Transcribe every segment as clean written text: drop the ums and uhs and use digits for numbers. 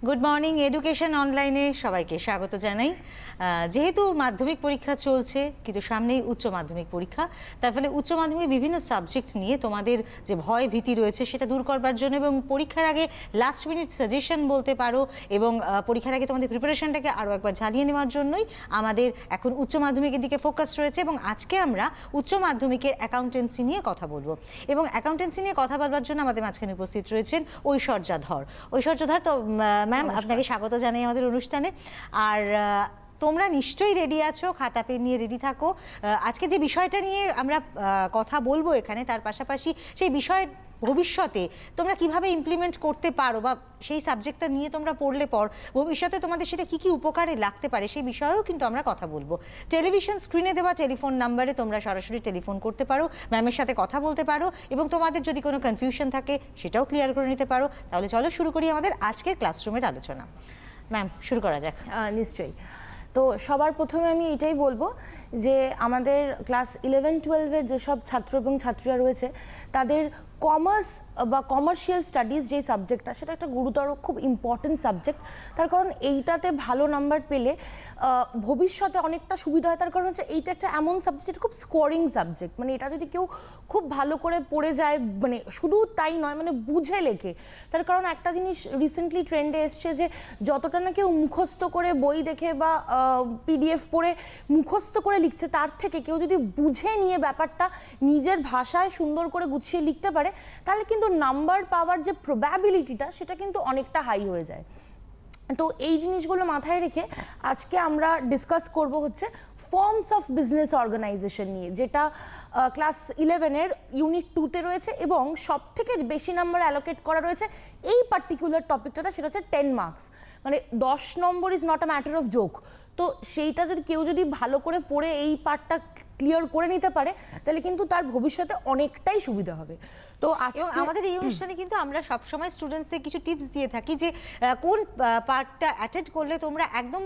Good morning education অনলাইনে সবাইকে স্বাগত জানাই। যেহেতু মাধ্যমিক পরীক্ষা চলছে কিন্তু সামনেই উচ্চ মাধ্যমিক পরীক্ষা, তার ফলে উচ্চ মাধ্যমিক বিভিন্ন সাবজেক্ট নিয়ে তোমাদের যে ভয় ভীতি রয়েছে সেটা দূর করবার জন্য এবং পরীক্ষার আগে লাস্ট মিনিট সাজেশন বলতে পারো এবং পরীক্ষার আগে তোমাদের প্রিপারেশনটাকে আরও একবার ঝালিয়ে নেওয়ার জন্যই আমাদের এখন উচ্চ মাধ্যমিকের দিকে ফোকাস রয়েছে। এবং আজকে আমরা উচ্চ মাধ্যমিকের অ্যাকাউন্টেন্সি নিয়ে কথা বলবো এবং অ্যাকাউন্টেন্সি নিয়ে কথা বলবার জন্য আমাদের মাঝখানে উপস্থিত রয়েছেন ঐশ্বর্যা ধর। ঐশ্বর্যা ধর, তো ম্যাম আপনাকে স্বাগত জানাই আমাদের অনুষ্ঠানে। আর তোমরা নিশ্চয়ই রেডি আছো, খাতা পেন নিয়ে রেডি থাকো। আজকে যে বিষয়টা নিয়ে আমরা কথা বলবো এখানে, তার পাশাপাশি সেই বিষয় ভবিষ্যতে তোমরা কিভাবে ইমপ্লিমেন্ট করতে পারো বা সেই সাবজেক্টটা নিয়ে তোমরা পড়লে পর ভবিষ্যতে তোমাদের সেটা কি কি উপকারে লাগতে পারে সেই বিষয়েও কিন্তু আমরা কথা বলবো। টেলিভিশন স্ক্রিনে দেওয়া টেলিফোন নাম্বারে তোমরা সরাসরি টেলিফোন করতে পারো, ম্যামের সাথে কথা বলতে পারো এবং তোমাদের যদি কোনো কনফিউশন থাকে সেটাও ক্লিয়ার করে নিতে পারো। তাহলে চলো শুরু করি আমাদের আজকের ক্লাসরুমের আলোচনা। ম্যাম, শুরু করা যাক। নিশ্চয়ই। তো সবার প্রথমে আমি এটাই বলবো যে আমাদের ক্লাস 11-12-এর যেসব ছাত্র এবং ছাত্রীরা রয়েছে তাদের কমার্স বা কমার্শিয়াল স্টাডিজ যেই সাবজেক্টটা, সেটা একটা গুরুতর খুব ইম্পর্টেন্ট সাবজেক্ট। তার কারণ এইটাতে ভালো নাম্বার পেলে ভবিষ্যতে অনেকটা সুবিধা হয়। তার কারণ হচ্ছে এইটা একটা এমন সাবজেক্ট যেটা খুব স্কোরিং সাবজেক্ট, মানে এটা যদি কেউ খুব ভালো করে পড়ে যায়, মানে শুধু তাই নয়, মানে বুঝে লেখে। তার কারণ একটা জিনিস রিসেন্টলি ট্রেন্ডে এসছে যে যতটা না কেউ মুখস্থ করে বই দেখে বা পিডিএফ পড়ে মুখস্থ করে লিখছে, তার থেকে কেউ যদি বুঝে নিয়ে ব্যাপারটা নিজের ভাষায় সুন্দর করে গুছিয়ে লিখতে পারে তাহলে কিন্তু নাম্বার পাওয়ার যে প্রবাবিলিটিটা সেটা কিন্তু অনেকটা হাই হয়ে যায়। তো এই জিনিসগুলো মাথায় রেখে আজকে আমরা ডিসকাস করব হচ্ছে ফর্মস অফ বিজনেস অর্গানাইজেশন নিয়ে, যেটা ক্লাস 11-এর ইউনিট 2-তে রয়েছে এবং সব থেকে বেশি নাম্বার অ্যালোকেট করা রয়েছে এই পার্টিকুলার টপিকটাতে, সেটা হচ্ছে 10 মার্কস। মানে 10 নম্বর is not a matter of joke. তো সেইটা যদি কেউ যদি ভালো করে পড়ে এই পার্টটা ক্লিয়ার করে নিতে পারে তাহলে কিন্তু তার ভবিষ্যতে অনেকটাই সুবিধা হবে। তো আজকে আমাদের এই অনুষ্ঠানে কিন্তু আমরা সবসময় স্টুডেন্টসকে কিছু টিপস দিয়ে থাকি যে কোন পার্টটা অ্যাটেন্ড করলে তোমরা একদম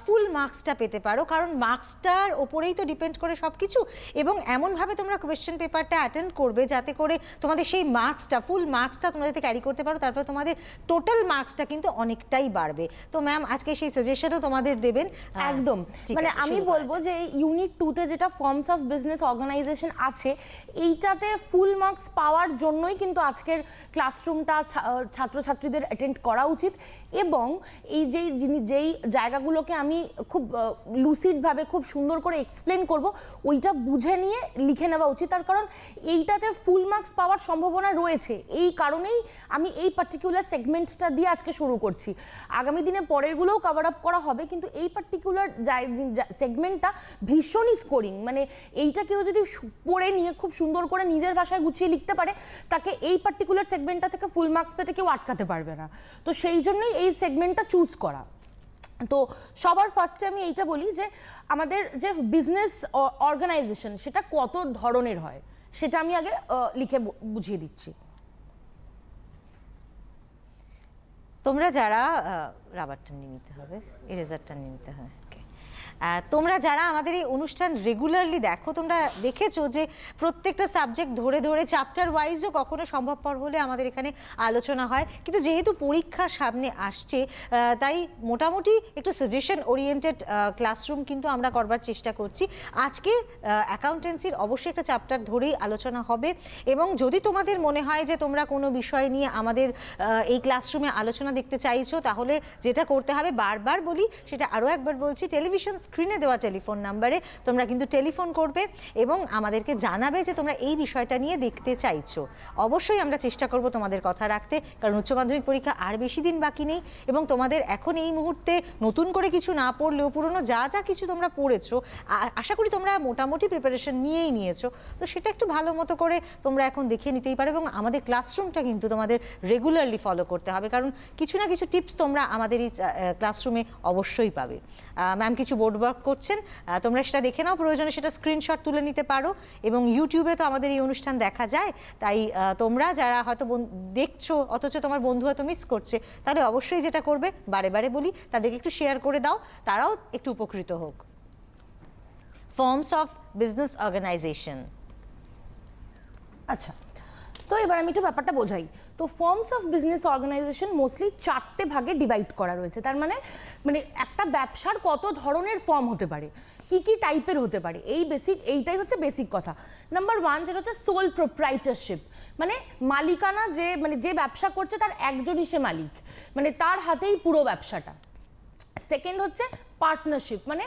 ফুল মার্কসটা পেতে পারো, কারণ মার্কসটার ওপরেই তো ডিপেন্ড করে সব কিছু। এবং এমনভাবে তোমরা কোয়েশ্চেন পেপারটা অ্যাটেন্ড করবে যাতে করে তোমাদের সেই মার্কসটা, ফুল মার্কসটা তোমরা যাতে ক্যারি করতে পারো, তারপরে তোমাদের টোটাল মার্কসটা কিন্তু অনেকটাই বাড়বে। তো ম্যাম আজকে সেই সাজেশনও তোমাদের দেবেন। একদম, মানে আমি বলবো যে ইউনিট 2-তে যেটা ফর্মস অফ বিজনেস অর্গানাইজেশন আছে, এইটাতে ফুল মার্কস পাওয়ার জন্যই কিন্তু আজকের ক্লাসরুমটা ছাত্রছাত্রীদের অ্যাটেন্ড করা উচিত। এবং এই যেই জায়গাগুলোকে আমি খুব লুসিডভাবে খুব সুন্দর করে এক্সপ্লেন করব, ওইটা বুঝে নিয়ে লিখে নেওয়া উচিত। তার কারণ এইটাতে ফুল মার্কস পাওয়ার সম্ভাবনা রয়েছে, এই কারণেই আমি এই পার্টিকুলার সেগমেন্টটা দিয়ে আজকে শুরু করছি। আগামী দিনে পরেরগুলোও কভার আপ করা হবে, কিন্তু এই পার্টিকুলার সেগমেন্টটা ভীষণই স্কোরিং। মানে এইটা কেউ যদি পড়ে নিয়ে খুব সুন্দর করে নিজের ভাষায় গুছিয়ে লিখতে পারে, তাকে এই পার্টিকুলার সেগমেন্টটা থেকে ফুল মার্কস পেতে কেউ আটকাতে পারবে না। তো সেই জন্যই এই সেগমেন্টটা চুজ করা। তো সবার ফার্স্টে আমি এইটা বলি যে আমাদের যে বিজনেস অর্গানাইজেশন সেটা কত ধরনের হয় সেটা আমি আগে লিখে বুঝিয়ে দিচ্ছি। তোমরা যারা রাবারটা নিয়ে নিতে হবে, ইরেজারটা নিয়ে নিতে হবে। তোমরা যারা আমাদের এই অনুষ্ঠান রেগুলারলি দেখো, তোমরা দেখেছো যে প্রত্যেকটা সাবজেক্ট ধরে ধরে চ্যাপ্টার ওয়াইজও কখনো সম্ভবপর হলে আমাদের এখানে আলোচনা হয়। কিন্তু যেহেতু পরীক্ষা সামনে আসছে, তাই মোটামুটি একটু সাজেশন ওরিয়েন্টেড ক্লাসরুম কিন্তু আমরা করবার চেষ্টা করছি। আজকে অ্যাকাউন্টেন্সির অবশ্যই একটা চ্যাপ্টার ধরেই আলোচনা হবে এবং যদি তোমাদের মনে হয় যে তোমরা কোনো বিষয় নিয়ে আমাদের এই ক্লাসরুমে আলোচনা দেখতে চাইছো, তাহলে যেটা করতে হবে, বারবার বলি সেটা আরও একবার বলছি, টেলিভিশন স্ক্রিনে দেওয়া টেলিফোন নাম্বারে তোমরা কিন্তু টেলিফোন করবে এবং আমাদেরকে জানাবে যে তোমরা এই বিষয়টা নিয়ে দেখতে চাইছো। অবশ্যই আমরা চেষ্টা করব তোমাদের কথা রাখতে, কারণ উচ্চ মাধ্যমিক পরীক্ষা আর বেশি দিন বাকি নেই এবং তোমাদের এখন এই মুহূর্তে নতুন করে কিছু না পড়লেও পুরনো যা যা কিছু তোমরা পড়েছো, আশা করি তোমরা মোটামুটি প্রিপারেশন নিয়েই নিয়েছো। তো সেটা একটু ভালো মতো করে তোমরা এখন দেখে নিতেই পারো এবং আমাদের ক্লাসরুমটা কিন্তু তোমাদের রেগুলারলি ফলো করতে হবে, কারণ কিছু না কিছু টিপস তোমরা আমাদের এই ক্লাসরুমে অবশ্যই পাবে। ম্যাম কিছু বোর্ড ওয়ার্ক করছেন, তোমরা সেটা দেখে নাও, প্রয়োজনে সেটা স্ক্রিনশট তুলে নিতে পারো এবং ইউটিউবে তো আমাদের এই অনুষ্ঠান দেখা যায়, তাই তোমরা যারা হয়তো দেখছো অথচ তোমার বন্ধু হয়তো মিস করছে, তাহলে অবশ্যই যেটা করবে, বারে বারে বলি, তাদেরকে একটু শেয়ার করে দাও, তারাও একটু উপকৃত হোক। Forms of business organization. আচ্ছা, তো এবার আমি একটু ব্যাপারটা বোঝাই। তো forms of business organization mostly 4টে ভাগে ডিভাইড করা রয়েছে। তার মানে একটা ব্যবসার কত ধরনের ফর্ম হতে পারে, কি কি টাইপের হতে পারে, এইটাই হচ্ছে বেসিক কথা। নাম্বার 1 যেটা হচ্ছে সোল প্রোপ্রাইটারশিপ, মানে মালিকানা, যে ব্যবসা করছে তার একজনই সে মালিক, মানে তার হাতেই পুরো ব্যবসাটা। সেকেন্ড হচ্ছে পার্টনারশিপ, মানে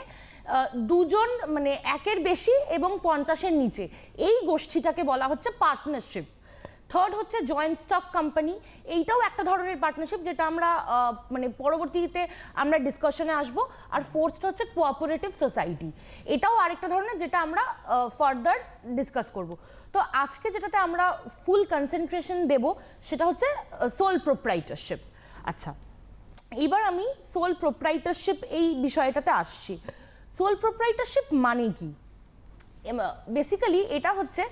দুজন, মানে একের বেশি এবং 50-এর নিচে, এই গোষ্ঠীটাকে বলা হচ্ছে পার্টনারশিপ। থার্ড হচ্ছে জয়েন্ট স্টক কোম্পানি, এইটাও একটা ধরনের পার্টনারশিপ, যেটা আমরা মানে পরবর্তীতে আমরা ডিসকাশনে আসবো। আর ফোর্থটা হচ্ছে কোঅপারেটিভ সোসাইটি, এটাও আরেকটা ধরনের, যেটা আমরা ফার্দার ডিসকাস করব। তো আজকে যেটাতে আমরা ফুল কনসেন্ট্রেশন দেব সেটা হচ্ছে সোল প্রোপ্রাইটারশিপ। আচ্ছা, এবার আমি সোল প্রোপ্রাইটারশিপ এই বিষয়টাতে আসছি। সোল প্রোপ্রাইটারশিপ মানে কি? বেসিক্যালি এটা হচ্ছে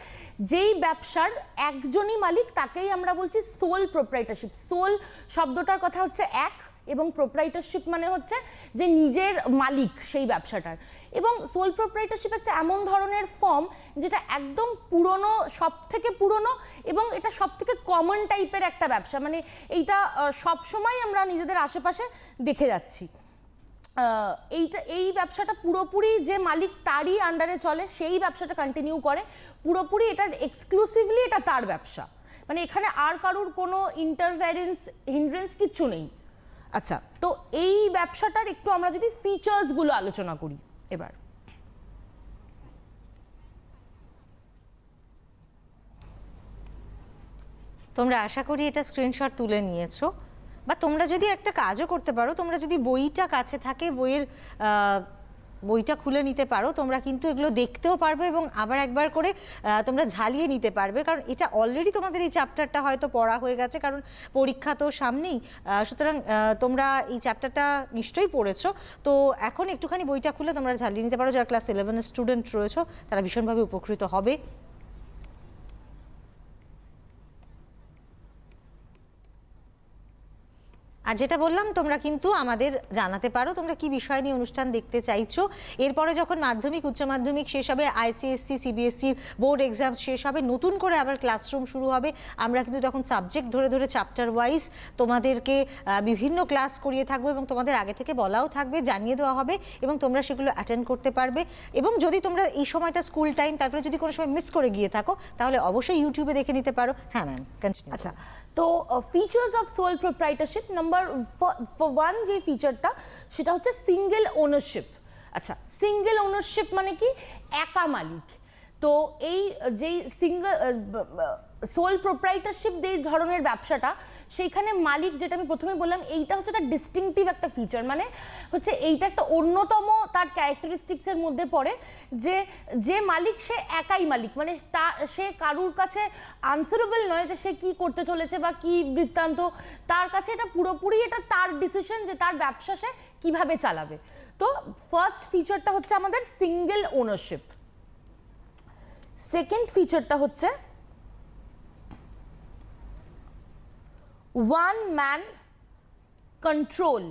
যেই ব্যবসার একজনই মালিক তাকেই আমরা বলছি সোল প্রোপ্রাইটারশিপ। সোল শব্দটার কথা হচ্ছে এক, এবং প্রোপ্রাইটারশিপ মানে হচ্ছে যে নিজের মালিক সেই ব্যবসাটার। এবং সোল প্রোপ্রাইটারশিপ একটা এমন ধরনের ফর্ম যেটা একদম পুরনো, সব থেকে পুরনো, এবং এটা সব থেকে কমন টাইপের একটা ব্যবসা, মানে এইটা সবসময় আমরা নিজেদের আশেপাশে দেখে যাচ্ছি। এই ব্যবসাটা পুরোপুরি যে মালিক তারই আন্ডারে চলে, সেই ব্যবসাটা কন্টিনিউ করে পুরোপুরি, এটার এক্সক্লুসিভলি এটা তার ব্যবসা, মানে এখানে আর কারুর কোনো ইন্টারফারেন্স, হিন্ড্রেন্স কিচ্ছু নেই। আচ্ছা, তো এই ব্যবসাটার একটু আমরা যদি ফিচার্সগুলো আলোচনা করি এবার। তোমরা আশা করি এটা স্ক্রিনশট তুলে নিয়েছো, বা তোমরা যদি একটা কাজও করতে পারো, তোমরা যদি বইটা কাছে থাকে, বইটা খুলে নিতে পারো, তোমরা কিন্তু এগুলো দেখতেও পারবে এবং আবার একবার করে তোমরা ঝালিয়ে নিতে পারবে, কারণ এটা অলরেডি তোমাদের এই চ্যাপ্টারটা হয়তো পড়া হয়ে গেছে, কারণ পরীক্ষা তো সামনেই। সুতরাং তোমরা এই চ্যাপ্টারটা নিশ্চয়ই পড়েছো। তো এখন একটুখানি বইটা খুলে তোমরা ঝালিয়ে নিতে পারো। যারা ক্লাস 11-এর স্টুডেন্ট রয়েছো তারা ভীষণভাবে উপকৃত হবে। আর যেটা বললাম, তোমরা কিন্তু আমাদের জানাতে পারো তোমরা কি বিষয় নিয়ে অনুষ্ঠান দেখতে চাইছো। এরপরে যখন মাধ্যমিক, উচ্চ মাধ্যমিক শেষ হবে, আইসিএসসি, সিবিএসসি বোর্ড এক্সাম শেষ হবে, নতুন করে আবার ক্লাসরুম শুরু হবে, আমরা কিন্তু তখন সাবজেক্ট ধরে ধরে চ্যাপ্টার ওয়াইজ তোমাদেরকে বিভিন্ন ক্লাস করিয়ে থাকবো, এবং তোমাদের আগে থেকে বলাও থাকবে, জানিয়ে দেওয়া হবে, এবং তোমরা সেগুলো অ্যাটেন্ড করতে পারবে। এবং যদি তোমরা এই সময়টা স্কুল টাইম, তারপরে যদি কোনো সময় মিস করে গিয়ে থাকো, তাহলে অবশ্যই ইউটিউবে দেখে নিতে পারো। হ্যাঁ ম্যাম, কন্টিনিউ। আচ্ছা, তো ফিচার্স অফ সোল প্রোপ্রাইটারশিপ নাম্বার 1 যে ফিচারটা, সেটা হচ্ছে সিঙ্গেল ওনারশিপ। আচ্ছা, সিঙ্গেল ওনারশিপ মানে কি? একা মালিক। তো এই যেই সোল প্রোপ্রাইটারশিপ যে ধরনের ব্যবসাটা, সেইখানে মালিক, যেটা আমি প্রথমে বললাম, এইটা হচ্ছে তার ডিস্টিংটিভ একটা ফিচার, মানে হচ্ছে এইটা একটা অন্যতম তার ক্যারেক্টারিস্টিক্সের মধ্যে পড়ে, যে মালিক সে একাই মালিক, মানে সে কারুর কাছে আনসারেবল নয় যে সে কি করতে চলেছে বা কি বৃত্তান্ত, তার কাছে এটা পুরোপুরি এটা তার ডিসিশন যে তার ব্যবসা সে কিভাবে চালাবে। তো ফার্স্ট ফিচারটা হচ্ছে আমাদের সিঙ্গেল ওনারশিপ। সেকেন্ড ফিচারটা হচ্ছে ওয়ান ম্যান কন্ট্রোল।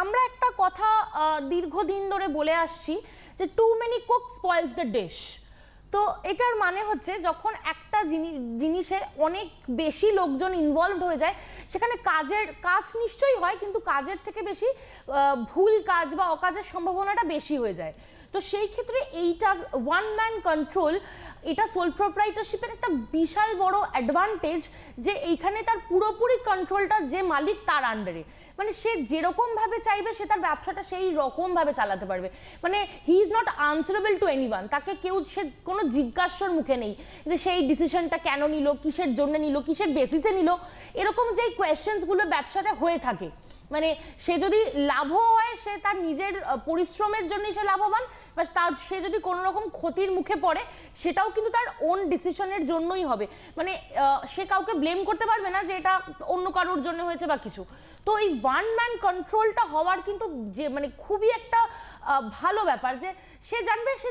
আমরা একটা কথা দীর্ঘদিন ধরে বলে আসছি যে too many cook spoils the dish. তো এটার মানে হচ্ছে যখন একটা জিনিসে অনেক বেশি লোকজন ইনভলভড হয়ে যায়, সেখানে কাজ নিশ্চয়ই হয়, কিন্তু কাজের থেকে বেশি ভুল কাজ বা অকাজের সম্ভাবনাটা বেশি হয়ে যায়। তো সেই ক্ষেত্রে এইটা ওয়ান ম্যান কন্ট্রোল, এটা সোল প্রোপ্রাইটারশিপের একটা বিশাল বড় অ্যাডভান্টেজ, যে এইখানে তার পুরোপুরি কন্ট্রোলটা যে মালিক তার আন্ডারে, মানে সে যেরকমভাবে চাইবে সে তার ব্যবসাটা সেই রকমভাবে চালাতে পারবে। মানে he is not answerable two anyone, তাকে সে কোনো জিজ্ঞাসার মুখে নেই যে সেই ডিসিশনটা কেন নিল, কিসের জন্য নিল, কিসের বেসিসে নিল, এরকম যেই কোয়েশ্চেন্সগুলো ব্যবসাতে হয়ে থাকে। মানে সে যদি লাভও হয়, সে তার নিজের পরিশ্রমের জন্যই সে লাভবান, বা সে যদি কোনো রকম ক্ষতির মুখে পড়ে, সেটাও কিন্তু তার ওন ডিসিশনের জন্যই হবে। মানে সে কাউকে ব্লেম করতে পারবে না যে এটা অন্য কারোর জন্য হয়েছে বা কিছু। তো এই ওয়ান ম্যান কন্ট্রোলটা হওয়ার কিন্তু যে মানে খুবই একটা ভালো ব্যাপার, যে সে জানবে সে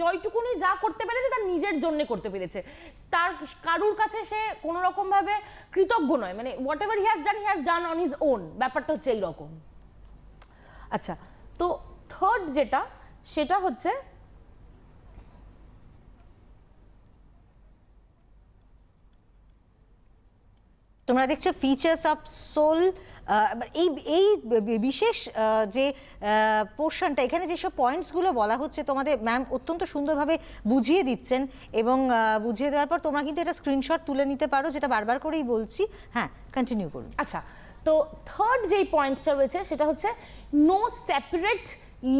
জয়টুকুনি যা করতে পেরেছে তার নিজের জন্য করতে পেরেছে, তার কারুর কাছে সে কোনো রকমভাবে কৃতজ্ঞ নয়, মানে what ever he has done on his own, ব্যাপারটা হচ্ছে এইরকম। আচ্ছা, তো থার্ড যেটা, সেটা হচ্ছে তোমরা দেখছো ফিচার্স অফ সোল, এই এই বিশেষ যে পোর্শনটা, এখানে যেসব পয়েন্টসগুলো বলা হচ্ছে তোমাদের ম্যাম অত্যন্ত সুন্দরভাবে বুঝিয়ে দিচ্ছেন, এবং বুঝিয়ে দেওয়ার পর তোমরা কিন্তু এটা স্ক্রিনশট তুলে নিতে পারো, যেটা বারবার করেই বলছি। হ্যাঁ, কন্টিনিউ করুন। আচ্ছা, তো থার্ড যেই পয়েন্টসটা রয়েছে সেটা হচ্ছে নো সেপারেট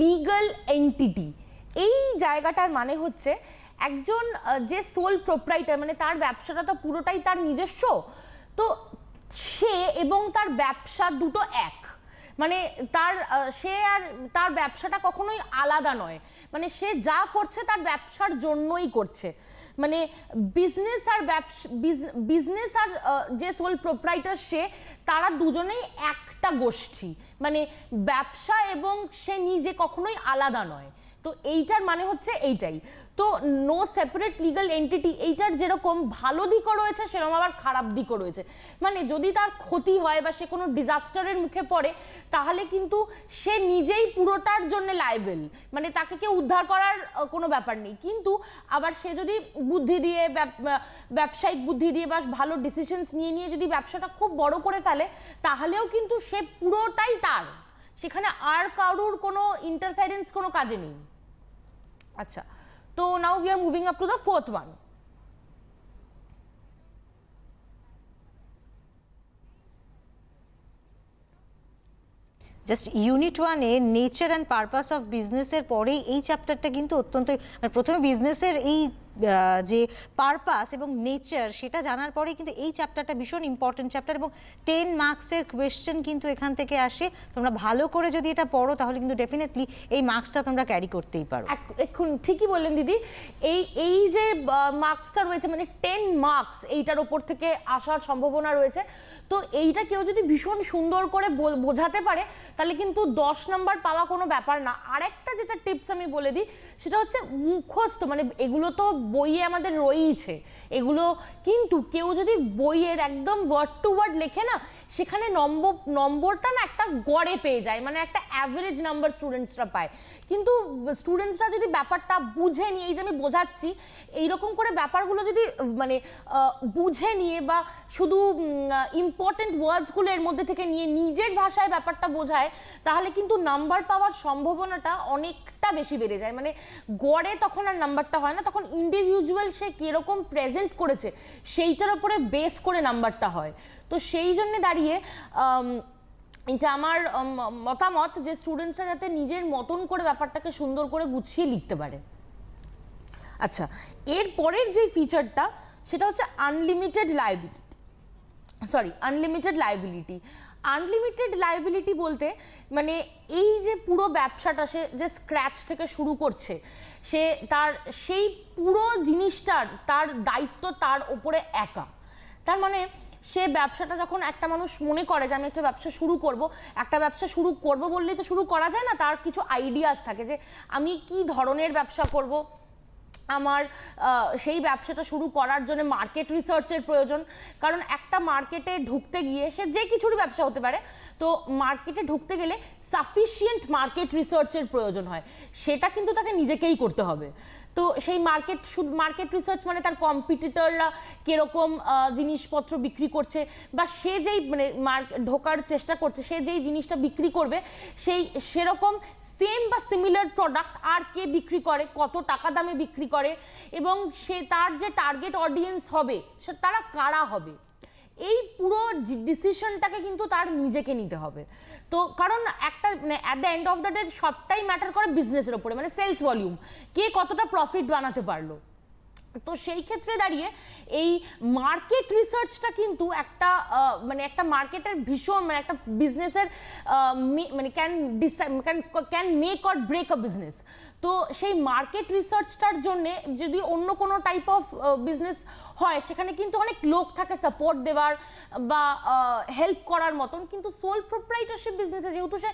লিগ্যাল এন্টিটি। এই জায়গাটার মানে হচ্ছে একজন যে সোল প্রোপ্রাইটার, মানে তার ব্যবসাটা তো পুরোটাই তার নিজস্ব, তো সে এবং তার ব্যবসা দুটো এক, মানে সে আর তার ব্যবসাটা কখনোই আলাদা নয়, মানে সে যা করছে তার ব্যবসার জন্যই করছে। মানে বিজনেস আর যে সোল প্রোপ্রাইটার সে, তারা দুজনেই একটা গোষ্ঠী, মানে ব্যবসা এবং সে নিজে কখনোই আলাদা নয়। তো এইটার মানে হচ্ছে এইটাই। তো নো সেপারেট লিগ্যাল এন্টিটি, এইটার যেরকম ভালো দিকও রয়েছে সেরকম আবার খারাপ দিকও রয়েছে। মানে যদি তার ক্ষতি হয় বা সে কোনো ডিজাস্টারের মুখে পড়ে, তাহলে কিন্তু সে নিজেই পুরোটার জন্য লায়েবল, মানে তাকে কেউ উদ্ধার করার কোনো ব্যাপার নেই। কিন্তু আবার সে যদি বুদ্ধি দিয়ে, ব্যবসায়িক বুদ্ধি দিয়ে বা ভালো ডিসিশনস নিয়ে যদি ব্যবসাটা খুব বড় করে ফেলে, তাহলেও কিন্তু সে পুরোটাই তার, সেখানে আর কারুর কোনো ইন্টারফারেন্স কোনো কাজে নেই। আচ্ছা, তো now we are moving up to the fourth one. Just unit 1-এ নেচার অ্যান্ড পারপাস অফ বিজনেসের পরেই এই চ্যাপ্টারটা কিন্তু অত্যন্ত, মানে প্রথমে বিজনেসের এই যে পারপাস এবং নেচার সেটা জানার পরেই কিন্তু এই চ্যাপ্টারটা ভীষণ ইম্পর্টেন্ট চ্যাপ্টার, এবং 10 মার্কসের কোয়েশ্চেন কিন্তু এখান থেকে আসে। তোমরা ভালো করে যদি এটা পড়ো তাহলে কিন্তু ডেফিনেটলি এই মার্কসটা তোমরা ক্যারি করতেই পারো। এখন ঠিকই বললেন দিদি, এই যে মার্কসটা রয়েছে, মানে 10 মার্কস এইটার ওপর থেকে আসার সম্ভাবনা রয়েছে। তো এইটা কেউ যদি ভীষণ সুন্দর করে বোঝাতে পারে তাহলে কিন্তু 10 নাম্বার পাওয়া কোনো ব্যাপার না। আরেকটা যেটা টিপস আমি বলে দিই, সেটা হচ্ছে মুখস্থ, মানে এগুলো তো বইয়ে আমাদের রয়েছে এগুলো, কিন্তু কেউ যদি বইয়ের একদম ওয়ার্ড টু ওয়ার্ড লেখে না, সেখানে নম্বরটা না একটা গড়ে পেয়ে যায়, মানে একটা অ্যাভারেজ নাম্বার স্টুডেন্টসরা পায়। কিন্তু স্টুডেন্টসরা যদি ব্যাপারটা বুঝে নিয়ে, এই যে আমি বোঝাচ্ছি এইরকম করে ব্যাপারগুলো যদি মানে বুঝে নিয়ে বা শুধু ইম্পর্টেন্ট ওয়ার্ডসগুলো এর মধ্যে থেকে নিয়ে নিজের ভাষায় ব্যাপারটা বোঝায়, তাহলে কিন্তু নাম্বার পাওয়ার সম্ভাবনাটা অনেকটা বেশি বেড়ে যায়। মানে গড়ে তখন আর নাম্বারটা হয় না, তখন ইন্ডিভিজুয়াল সে কীরকম প্রেজেন্ট করেছে সেইটার উপরে বেস করে নাম্বারটা হয়। তো সেই জন্যে দাঁড়িয়ে এটা আমার মতামত যে স্টুডেন্টসরা যাতে নিজের মতন করে ব্যাপারটাকে সুন্দর করে গুছিয়ে লিখতে পারে। আচ্ছা, এর পরের যে ফিচারটা সেটা হচ্ছে আনলিমিটেড লায়াবিলিটি। আনলিমিটেড লায়াবিলিটি বলতে মানে এই যে পুরো ব্যবসাটা সে যে স্ক্র্যাচ থেকে শুরু করছে, সে তার সেই পুরো জিনিসটার তার দায়িত্ব তার ওপরে একা। তার মানে সে ব্যবসাটা যখন একটা মানুষ মনে করে যে আমি একটা ব্যবসা শুরু করব বললেই তো শুরু করা যায় না, তার কিছু আইডিয়াস থাকে যে আমি কি ধরনের ব্যবসা করব। আমার সেই ব্যবসাটা শুরু করার জন্য মার্কেট রিসার্চের প্রয়োজন, কারণ একটা মার্কেটে ঢুকতে গিয়ে সে যে কিছুরই ব্যবসা হতে পারে, তো মার্কেটে ঢুকতে গেলে সাফিসিয়েন্ট মার্কেট রিসার্চের প্রয়োজন হয়, সেটা কিন্তু তাকে নিজেকেই করতে হবে। তো সেই মার্কেট রিসার্চ মানে তার কম্পিটিটররা কীরকম জিনিসপত্র বিক্রি করছে, বা সে যেই মানে ঢোকার চেষ্টা করছে, সে যেই জিনিসটা বিক্রি করবে সেরকম সেম বা সিমিলার প্রোডাক্ট আর কে বিক্রি করে, কত টাকা দামে বিক্রি করে, এবং তার যে টার্গেট অডিয়েন্স হবে তারা কারা হবে, এই পুরো ডিসিশনটাকে কিন্তু তার নিজেকে নিতে হবে। তো কারণ একটা মানে at the end of the day সবটাই ম্যাটার করে বিজনেসের ওপরে, মানে সেলস ভলিউম, কে কতটা প্রফিট বানাতে পারলো। তো সেই ক্ষেত্রে দাঁড়িয়ে এই মার্কেট রিসার্চটা কিন্তু একটা মানে একটা মার্কেটের ভীষণ, মানে একটা বিজনেসের মানে can make or break a business. তো সেই মার্কেট রিসার্চটার জন্যে যদি অন্য কোনো টাইপ অফ বিজনেস হয়, সেখানে কিন্তু অনেক লোক থাকে সাপোর্ট দেওয়ার বা হেল্প করার মতন, কিন্তু সোল প্রোপ্রাইটারশিপ বিজনেসে যেহেতু সে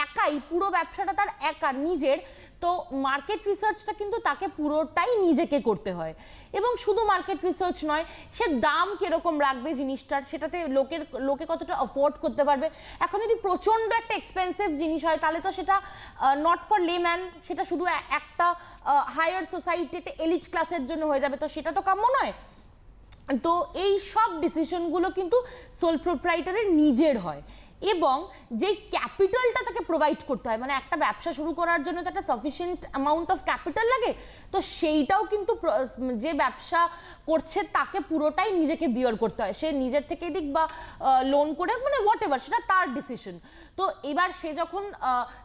একাই, পুরো ব্যবসাটা তার একার নিজের, তো মার্কেট রিসার্চটা কিন্তু তাকে পুরোটাই নিজেকে করতে হয়। এবং শুধু মার্কেট রিসার্চ নয়, সে দাম কিরকম রাখবে জিনিসটার, সেটাতে লোকে কতটা অ্যাফোর্ড করতে পারবে। এখন যদি প্রচণ্ড একটা এক্সপেন্সিভ জিনিস হয় তাহলে তো সেটা নট ফর লেম্যান, সেটা শুধু একটা হায়ার সোসাইটিতে এলিট ক্লাসের জন্য হয়ে যাবে, তো সেটা তো কাম্য নয়। তো এই সব ডিসিশনগুলো কিন্তু সোল প্রোপ্রাইটারের নিজের হয়, এবং যেই ক্যাপিটালটা তাকে প্রোভাইড করতে হয়, মানে একটা ব্যবসা শুরু করার জন্য তো একটা সাফিসিয়েন্ট অ্যামাউন্ট অফ ক্যাপিটাল লাগে, তো সেইটাও কিন্তু যে ব্যবসা করছে তাকে পুরোটাই নিজেকে বিয়ার করতে হয়, সে নিজের থেকে দিক বা লোন করে, মানে হোয়াট এভার, সেটা তার ডিসিশন। তো এবার সে যখন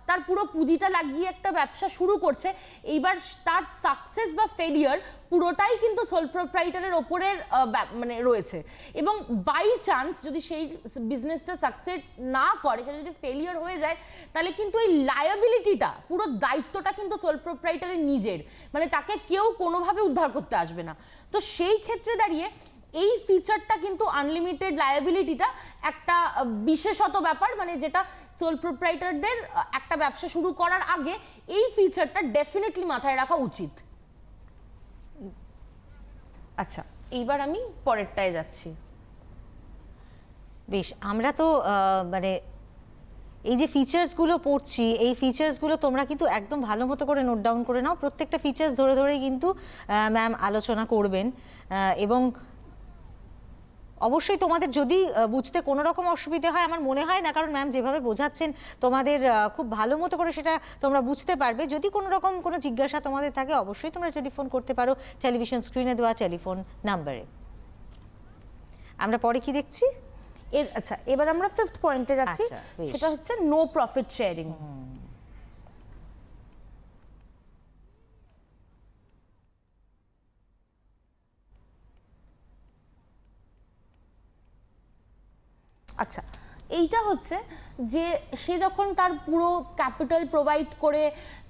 তার পুরো পুঁজিটা লাগিয়ে একটা ব্যবসা শুরু করছে, এইবার তার সাকসেস বা ফেলিয়ার পুরোটাই কিন্তু সোল প্রোপ্রাইটারের ওপরের মানে রয়েছে, এবং বাই চান্স যদি সেই বিজনেসটা সাকসেস না করে, সেটা যদি ফেলিয়ার হয়ে যায়, তাহলে কিন্তু এই লায়াবিলিটিটা, পুরো দায়িত্বটা কিন্তু সোল প্রোপ্রাইটারের নিজের, মানে তাকে কেউ কোনোভাবে উদ্ধার করতে আসবে না। তো সেই ক্ষেত্রে দাঁড়িয়ে এই ফিচারটা কিন্তু আনলিমিটেড লায়াবিলিটিটা একটা বিশেষত ব্যাপার, মানে যেটা সোল প্রোপ্রাইটারদের একটা ব্যবসা শুরু করার আগে এই ফিচারটা ডেফিনেটলি মাথায় রাখা উচিত। আচ্ছা, এইবার আমি পরেরটায় যাচ্ছি। বেশ, আমরা তো মানে এই যে ফিচার্সগুলো পড়ছি, এই ফিচার্সগুলো তোমরা কিন্তু একদম ভালো মতো করে নোট ডাউন করে নাও। প্রত্যেকটা ফিচার্স ধরে ধরেই কিন্তু ম্যাম আলোচনা করবেন, এবং অবশ্যই তোমাদের যদি বুঝতে কোনো রকম অসুবিধা হয়, আমার মনে হয় না, কারণ ম্যাম যেভাবে বোঝাচ্ছেন তোমাদের খুব ভালো মতো করে সেটা তোমরা বুঝতে পারবে। যদি কোনো রকম কোনো জিজ্ঞাসা তোমাদের থাকে, অবশ্যই তোমরা টেলিফোন করতে পারো টেলিভিশন স্ক্রিনে দেওয়া টেলিফোন নাম্বারে। আমরা পরে কি দেখছি? আচ্ছা, এবার আমরা ফিফথ পয়েন্টে যাচ্ছি, সেটা হচ্ছে নো প্রফিট শেয়ারিং। আচ্ছা, এইটা হচ্ছে যে সে যখন তার পুরো ক্যাপিটাল প্রোভাইড করে,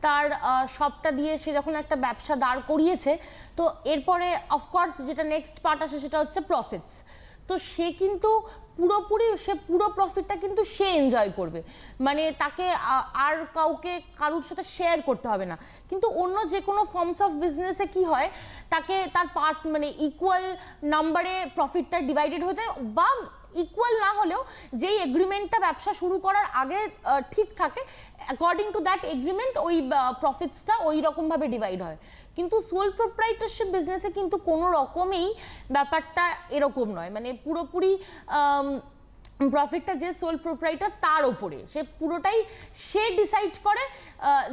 তার সবটা দিয়ে সে যখন একটা ব্যবসা দাঁড় করিয়েছে, তো এরপরে অফকোর্স যেটা নেক্সট পার্ট আসে সেটা হচ্ছে প্রফিটস। তো সে কিন্তু পুরোপুরি পুরো প্রফিটটা কিন্তু সে এনজয় করবে, মানে তাকে আর কারোর সাথে শেয়ার করতে হবে না। কিন্তু অন্য যে কোনো ফর্মস অফ বিজনেসে কি হয়, তাকে তার পার্ট মানে ইকুয়াল নাম্বারে প্রফিটটা ডিভাইডেড হয়ে যায়, বা ইকুয়াল না হলেও যেই এগ্রিমেন্টটা ব্যবসা শুরু করার আগে ঠিক থাকে, অ্যাকর্ডিং টু দ্যাট এগ্রিমেন্ট ওই প্রফিটসটা ওই রকমভাবে ডিভাইড হয়। কিন্তু সোল প্রোপ্রাইটারশিপ বিজনেসে কিন্তু কোনো রকমেই ব্যাপারটা এরকম নয়, মানে পুরোপুরি প্রফিটটা যে সোল প্রোপ্রাইটার তার ওপরে, সে পুরোটাই সে ডিসাইড করে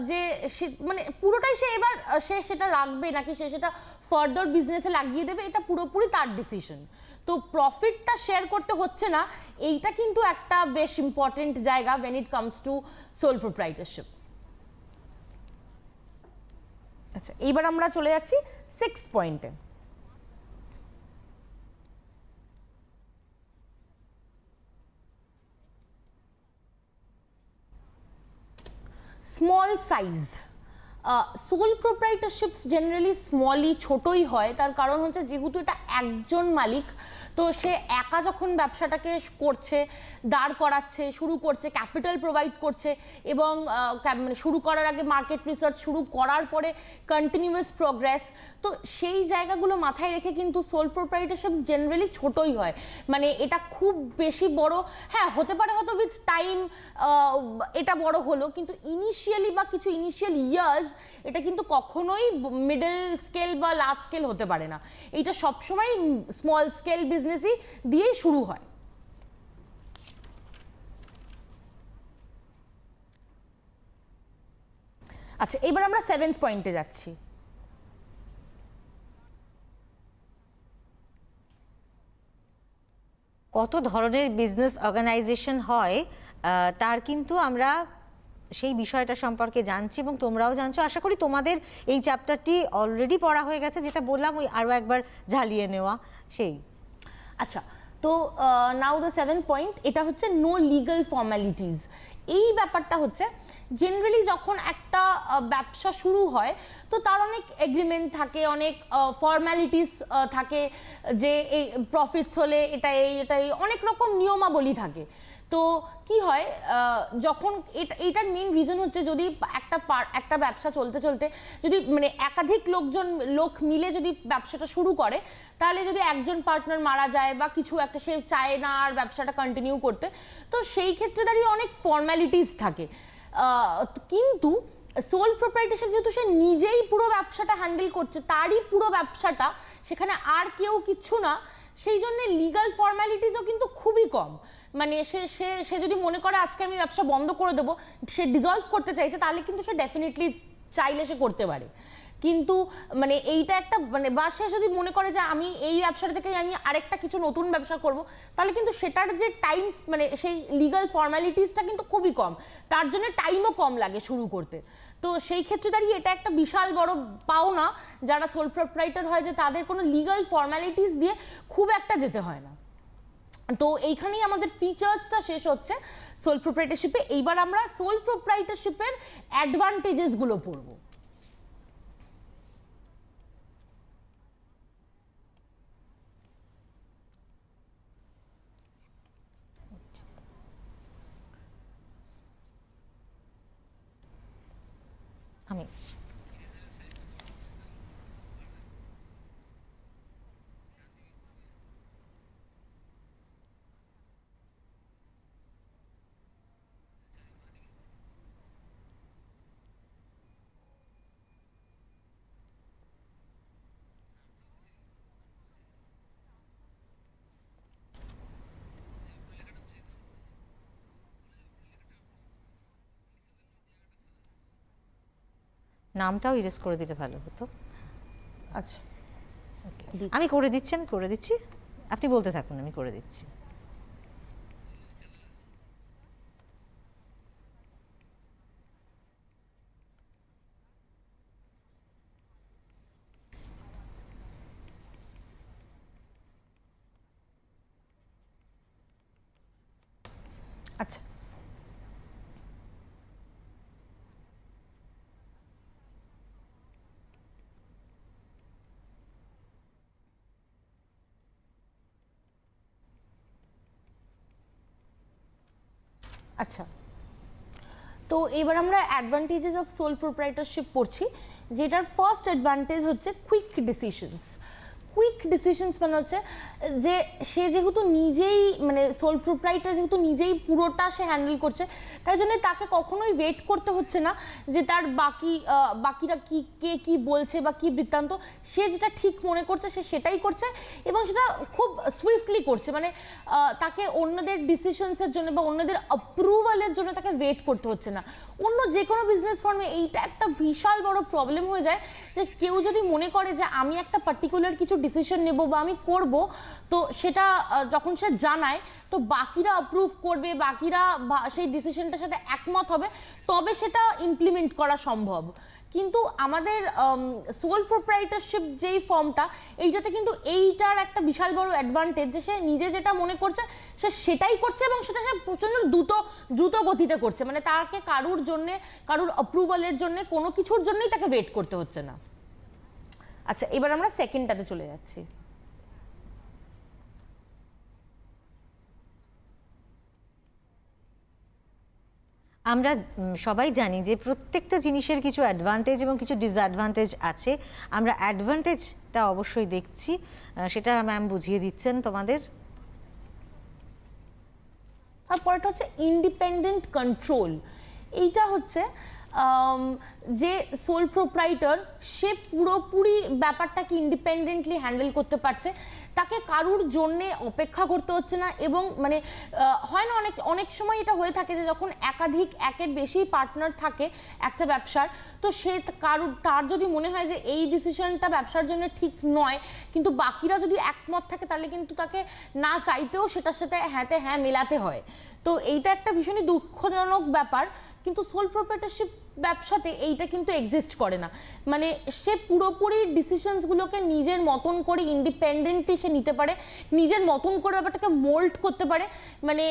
যে সে মানে পুরোটাই সে এবার সে সেটা রাখবে নাকি সে সেটা ফার্দার বিজনেসে লাগিয়ে দেবে, এটা পুরোপুরি তার ডিসিশন। তো প্রফিটটা শেয়ার করতে হচ্ছে না, এইটা কিন্তু একটা বেশ ইম্পর্টেন্ট জায়গা when it comes to sole proprietorship. আচ্ছা, এইবার আমরা চলে যাচ্ছি সিক্সথ পয়েন্টে। Small size. Sole proprietorships generally স্মলই, ছোটই হয়। তার কারণ হচ্ছে যেহেতু এটা একজন মালিক, তো সে একা যখন ব্যবসাটাকে করছে, দাঁড় করাচ্ছে, শুরু করছে, ক্যাপিটাল প্রোভাইড করছে, এবং মানে শুরু করার আগে মার্কেট রিসার্চ, শুরু করার পরে কন্টিনিউয়াস প্রোগ্রেস, তো সেই জায়গাগুলো মাথায় রেখে কিন্তু সোল প্রোপ্রাইটারশিপস জেনারেলি ছোটই হয়। মানে এটা খুব বেশি বড়, হ্যাঁ হতে পারে হয়তো উইথ টাইম এটা বড় হলো, কিন্তু ইনিশিয়ালি বা কিছু ইনিশিয়াল ইয়ার্স এটা কিন্তু কখনোই মিডল স্কেল বা লার্জ স্কেল হতে পারে না। এটা সবসময় স্মল স্কেল বিজনেসই দিয়েই শুরু হয়। আচ্ছা, এবার আমরা সেভেন্থ পয়েন্টে যাচ্ছি। কত ধরনের বিজনেস অর্গানাইজেশন হয় তার কিন্তু আমরা সেই বিষয়টা সম্পর্কে জানছি, এবং তোমরাও জানছো। আশা করি তোমাদের এই চ্যাপ্টারটি অলরেডি পড়া হয়ে গেছে, যেটা বললাম ওই আরও একবার ঝালিয়ে নেওয়া সেই। আচ্ছা, তো নাও দ্য সেভেন্থ পয়েন্ট, এটা হচ্ছে নো লিগাল ফর্মালিটিস। এই ব্যাপারটা হচ্ছে জেনারেলি যখন একটা ব্যবসা শুরু হয়, তো তার অনেক এগ্রিমেন্ট থাকে, অনেক ফর্মালিটিস থাকে, যে এই প্রফিটস হলে এটাই অনেক রকম নিয়মাবলী থাকে। তো কি হয়, যখন এটার মেইন রিজন হচ্ছে যদি একটা ব্যবসা চলতে চলতে যদি মানে একাধিক লোক মিলে যদি ব্যবসাটা শুরু করে, তাহলে যদি একজন পার্টনার মারা যায় বা কিছু একটা, সে চায় না আর ব্যবসাটা কন্টিনিউ করতে, তো সেই ক্ষেত্রে দাঁড়িয়ে অনেক ফর্মালিটিস থাকে। কিন্তু সোল প্রোপ্রাইটারশিপ যেহেতু সে নিজেই পুরো ব্যবসাটা হ্যান্ডেল করছে, তারই পুরো ব্যবসাটা, সেখানে আর কেউ কিচ্ছু না, সেই জন্য লিগাল ফর্ম্যালিটিসও কিন্তু খুবই কম। মানে সে সে সে যদি মনে করে আজকে আমি ব্যবসা বন্ধ করে দেবো, সে ডিজলভ করতে চাইছে, তাহলে কিন্তু সে ডেফিনেটলি চাইলে সে করতে পারে। কিন্তু মানে এইটা একটা মানে বা সে যদি মনে করে যে আমি এই ব্যবসাটা থেকে আমি আরেকটা কিছু নতুন ব্যবসা করব, তাহলে কিন্তু সেটার যে টাইম মানে সেই লিগাল ফর্ম্যালিটিসটা কিন্তু খুবই কম, তার জন্য টাইমও কম লাগে শুরু করতে। তো সেই ক্ষেত্রে দাঁড়িয়ে এটা একটা বিশাল বড় পাওনা যারা সোল প্রোপ্রাইটার হয়, যে তাদের কোনো লিগাল ফর্ম্যালিটিস দিয়ে খুব একটা যেতে হয় না। তো এইখানেই আমাদের ফিচার্সটা শেষ হচ্ছে সোল প্রোপ্রাইটারশিপে। এইবার আমরা সোল প্রোপ্রাইটারশিপের অ্যাডভান্টেজেসগুলো পড়ব। আমি নামটাও ইরেজ করে দিলে ভালো হতো। আচ্ছা, আমি করে দিচ্ছি, আমি করে দিচ্ছি, আপনি বলতে থাকুন, আমি করে দিচ্ছি। আচ্ছা, আচ্ছা। তো এবার আমরা অ্যাডভান্টেজেস অফ সোল প্রোপ্রাইটারশিপ পড়ছি, যেটার ফার্স্ট অ্যাডভান্টেজ হচ্ছে কুইক ডিসিশনস। কুইক ডিসিশনস মানে হচ্ছে যে সে যেহেতু নিজেই মানে সোল প্রোপ্রাইটার যেহেতু নিজেই পুরোটা সে হ্যান্ডেল করছে, তাই জন্য তাকে কখনোই ওয়েট করতে হচ্ছে না যে তার বাকিরা কে কি বলছে বা কি বৃত্তান্ত। সে যেটা ঠিক মনে করছে সে সেটাই করছে, এবং সেটা খুব সুইফটলি করছে। মানে তাকে অন্যদের ডিসিশনসের জন্য বা অন্যদের অ্যাপ্রুভালের জন্য তাকে ওয়েট করতে হচ্ছে না। অন্য যে কোনো বিজনেস ফর্মে এইটা একটা বিশাল বড় প্রবলেম হয়ে যায়, যে কেউ যদি মনে করে যে আমি একটা পার্টিকুলার কিছু ডিসিশন নেব বা আমি করব, তো সেটা যখন সে জানায়, তো বাকিরা অ্যাপ্রুভ করবে, বাকিরা সেই ডিসিশনটার সাথে একমত হবে, তবে সেটা ইমপ্লিমেন্ট করা সম্ভব। কিন্তু আমাদের সোল প্রোপ্রাইটারশিপ যেই ফর্মটা, এইটাতে কিন্তু এইটার একটা বিশাল বড় অ্যাডভান্টেজ, যে সে নিজে যেটা মনে করছে সে সেটাই করছে, এবং সেটা সে প্রচণ্ড দ্রুত গতিতে করছে। মানে তাকে কারুর অ্যাপ্রুভালের জন্য কোনো কিছুর জন্যই তাকে ওয়েট করতে হচ্ছে না। আচ্ছা, এবার আমরা সেকেন্ডটাতে চলে যাচ্ছি। আমরা সবাই জানি যে প্রত্যেকটা জিনিসের কিছু অ্যাডভান্টেজ এবং কিছু ডিসঅ্যাডভান্টেজ আছে। আমরা অ্যাডভান্টেজটা অবশ্যই দেখছি, সেটা ম্যাম বুঝিয়ে দিচ্ছেন তোমাদের। তারপরটা হচ্ছে ইন্ডিপেন্ডেন্ট কন্ট্রোল। এইটা হচ্ছে যে সোল প্রোপ্রাইটার সে পুরোপুরি ব্যাপারটাকে ইন্ডিপেন্ডেন্টলি হ্যান্ডেল করতে পারছে, তাকে কারুর জন্যে অপেক্ষা করতে হচ্ছে না। এবং মানে হয় না অনেক সময় এটা হয়ে থাকে যে যখন একের বেশি পার্টনার থাকে একটা ব্যবসার, তো সে তার যদি মনে হয় যে এই ডিসিশনটা ব্যবসার জন্য ঠিক নয়, কিন্তু বাকিরা যদি একমত থাকে, তাহলে কিন্তু তাকে না চাইতেও সেটার সাথে হ্যাঁ মেলাতে হয়। তো এইটা একটা ভীষণই দুঃখজনক ব্যাপার। কিন্তু সোল প্রোপ্রাইটারশিপ ব্যবসাতে এইটা কিন্তু এক্সিস্ট করে না। মানে সে পুরোপুরি ডিসিশনসগুলোকে নিজের মতন করে ইন্ডিপেন্ডেন্টলি সে নিতে পারে, নিজের মতন করে ব্যাপারটাকে মোল্ড করতে পারে। মানে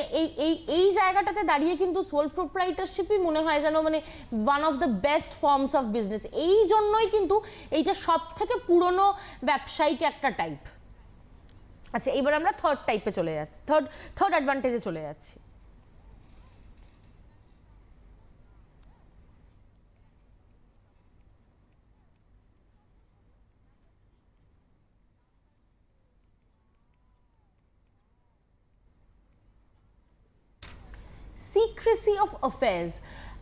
এই জায়গাটাতে দাঁড়িয়ে কিন্তু সোল প্রোপ্রাইটারশিপই মনে হয় যেন মানে one of the best forms of business. এই জন্যই কিন্তু এইটা সব থেকে পুরনো ব্যবসায়িক একটা টাইপ। আচ্ছা, এবার আমরা থার্ড টাইপে চলে যাচ্ছি, থার্ড অ্যাডভান্টেজে চলে যাচ্ছি। Secrecy of affairs.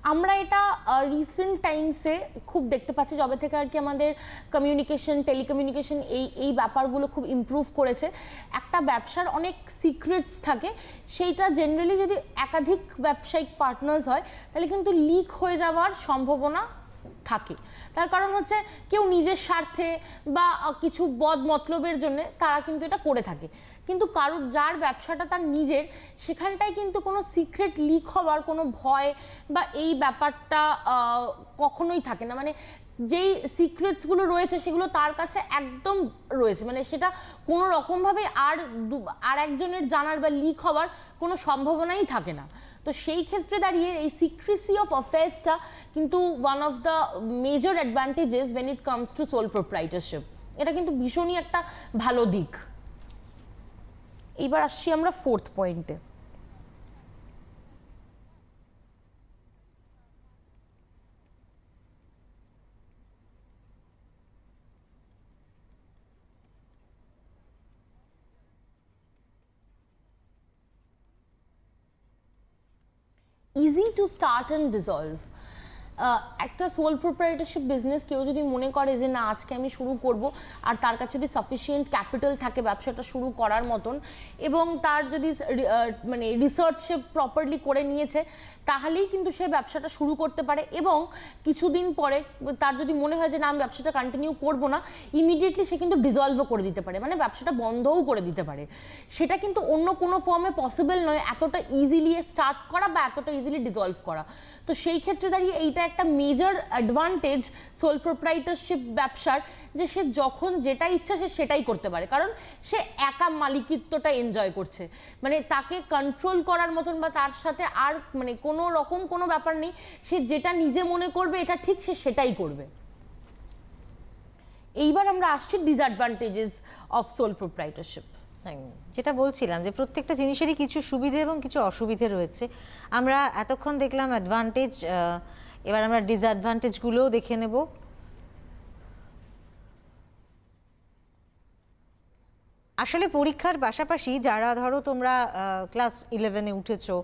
আমরা এটা রিসেন্ট টাইমসে খুব দেখতে পাচ্ছি, যবে থেকে আর কি আমাদের কমিউনিকেশন, টেলিকমিউনিকেশন এই ব্যাপারগুলো খুব ইমপ্রুভ করেছে। একটা ব্যবসার অনেক সিক্রেটস থাকে, সেইটা জেনারেলি যদি একাধিক ব্যবসায়িক পার্টনার্স হয় তাহলে কিন্তু লিক হয়ে যাওয়ার সম্ভাবনা থাকে। তার কারণ হচ্ছে কেউ নিজের স্বার্থে বা কিছু বদ মতলবের জন্য তারা কিন্তু এটা করে থাকে, কিন্তু কারোর যার ব্যবসাটা তার নিজের, সেখানটায় কিন্তু কোনো সিক্রেট লিক হওয়ার কোনো ভয় বা এই ব্যাপারটা কখনোই থাকে না। মানে যেই সিক্রেটসগুলো রয়েছে সেগুলো তার কাছে একদম রয়েছে, মানে সেটা কোনো রকমভাবে আর একজনের জানার বা লিক হওয়ার কোনো সম্ভাবনাই থাকে না। তো সেই ক্ষেত্রে দাঁড়িয়ে এই সিক্রেসি অফ অ্যাফেয়ার্সটা কিন্তু one of the major advantages when it comes to sole proprietorship. এটা কিন্তু ভীষণই একটা ভালো দিক। এইবার আসছি আমরা ফোর্থ পয়েন্টে। Easy to start and dissolved. একটা সোল প্রোপ্রাইটারশিপ বিজনেস কেউ যদি মনে করে যে না আজকে আমি শুরু করব, আর তার কাছে যদি সাফিসিয়েন্ট ক্যাপিটাল থাকে ব্যবসাটা শুরু করার মতন, এবং তার যদি মানে রিসার্চ সে প্রপারলি করে নিয়েছে, তাহলেই কিন্তু সে ব্যবসাটা শুরু করতে পারে। এবং কিছুদিন পরে তার যদি মনে হয় যে না আমি ব্যবসাটা কন্টিনিউ করবো না, ইমিডিয়েটলি সে কিন্তু ডিজলভও করে দিতে পারে, মানে ব্যবসাটা বন্ধও করে দিতে পারে। সেটা কিন্তু অন্য কোনো ফর্মে পসিবল নয়, এতটা ইজিলি স্টার্ট করা বা এতটা ইজিলি ডিজলভ করা। তো সেই ক্ষেত্রে দাঁড়িয়ে এইটা একটা মেজর অ্যাডভান্টেজ সোল প্রোপ্রাইটারশিপ ব্যবসার, যে সে যখন যেটা ইচ্ছা সে সেটাই করতে পারে, কারণ সে একা মালিকিত্বটা এনজয় করছে। মানে তাকে কন্ট্রোল করার মতন বা তার সাথে আর মানে কোনো রকম কোনো ব্যাপার নেই, সে যেটা নিজে মনে করবে এটা ঠিক, সে সেটাই করবে। এইবার আমরা আসছি ডিসঅ্যাডভান্টেজেস অফ সোল প্রোপ্রাইটারশিপ। যেটা বলছিলাম যে প্রত্যেকটা জিনিসেরই কিছু সুবিধে এবং কিছু অসুবিধে রয়েছে। আমরা এতক্ষণ দেখলাম অ্যাডভান্টেজ, এবার আমরা ডিসঅ্যাডভান্টেজগুলোও দেখে নেব। আসলে পরীক্ষার পাশাপাশি যারা ধরো তোমরা ক্লাস 11-এ উঠেছো,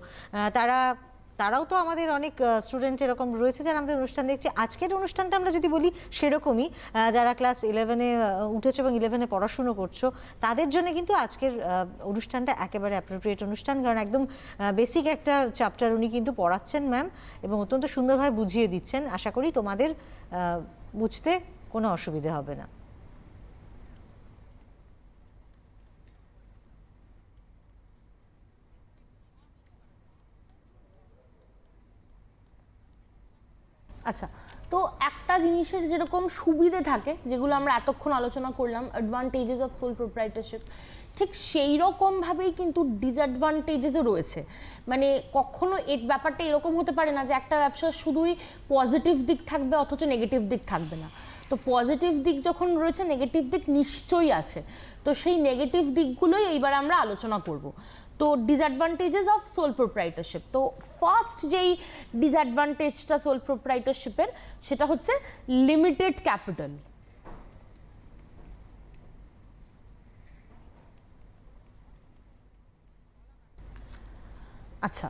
তারাও তো আমাদের অনেক স্টুডেন্ট এরকম রয়েছে যারা আমাদের অনুষ্ঠান দেখছে। আজকের অনুষ্ঠানটা আমরা যদি বলি সেরকমই, যারা ক্লাস 11-এ উঠেছো এবং 11-এ পড়াশুনো করছো, তাদের জন্য কিন্তু আজকের অনুষ্ঠানটা একেবারে অ্যাপ্রোপ্রিয়েট অনুষ্ঠান, কারণ একদম বেসিক একটা চ্যাপ্টার উনি কিন্তু পড়াচ্ছেন ম্যাম, এবং অত্যন্ত সুন্দরভাবে বুঝিয়ে দিচ্ছেন। আশা করি তোমাদের বুঝতে কোনো অসুবিধে হবে না। আচ্ছা, তো একটা জিনিসের যেরকম সুবিধে থাকে, যেগুলো আমরা এতক্ষণ আলোচনা করলাম, অ্যাডভান্টেজেস অফ সোল প্রোপ্রাইটারশিপ, ঠিক সেই রকমভাবেই কিন্তু ডিসঅ্যাডভান্টেজেসও রয়েছে। মানে কখনো এর ব্যাপারটা এরকম হতে পারে না যে একটা ব্যবসার শুধুই পজিটিভ দিক থাকবে অথচ নেগেটিভ দিক থাকবে না। তো পজিটিভ দিক যখন রয়েছে, নেগেটিভ দিক নিশ্চয়ই আছে। তো সেই নেগেটিভ দিকগুলোই এইবার আমরা আলোচনা করব। তো ডিসঅ্যাডভান্টেজেস অফ সোল প্রোপ্রাইটারশিপ, তো ফার্স্ট যেই ডিসঅ্যাডভান্টেজটা সোল প্রোপ্রাইটারশিপের, সেটা হচ্ছে লিমিটেড ক্যাপিটাল। আচ্ছা,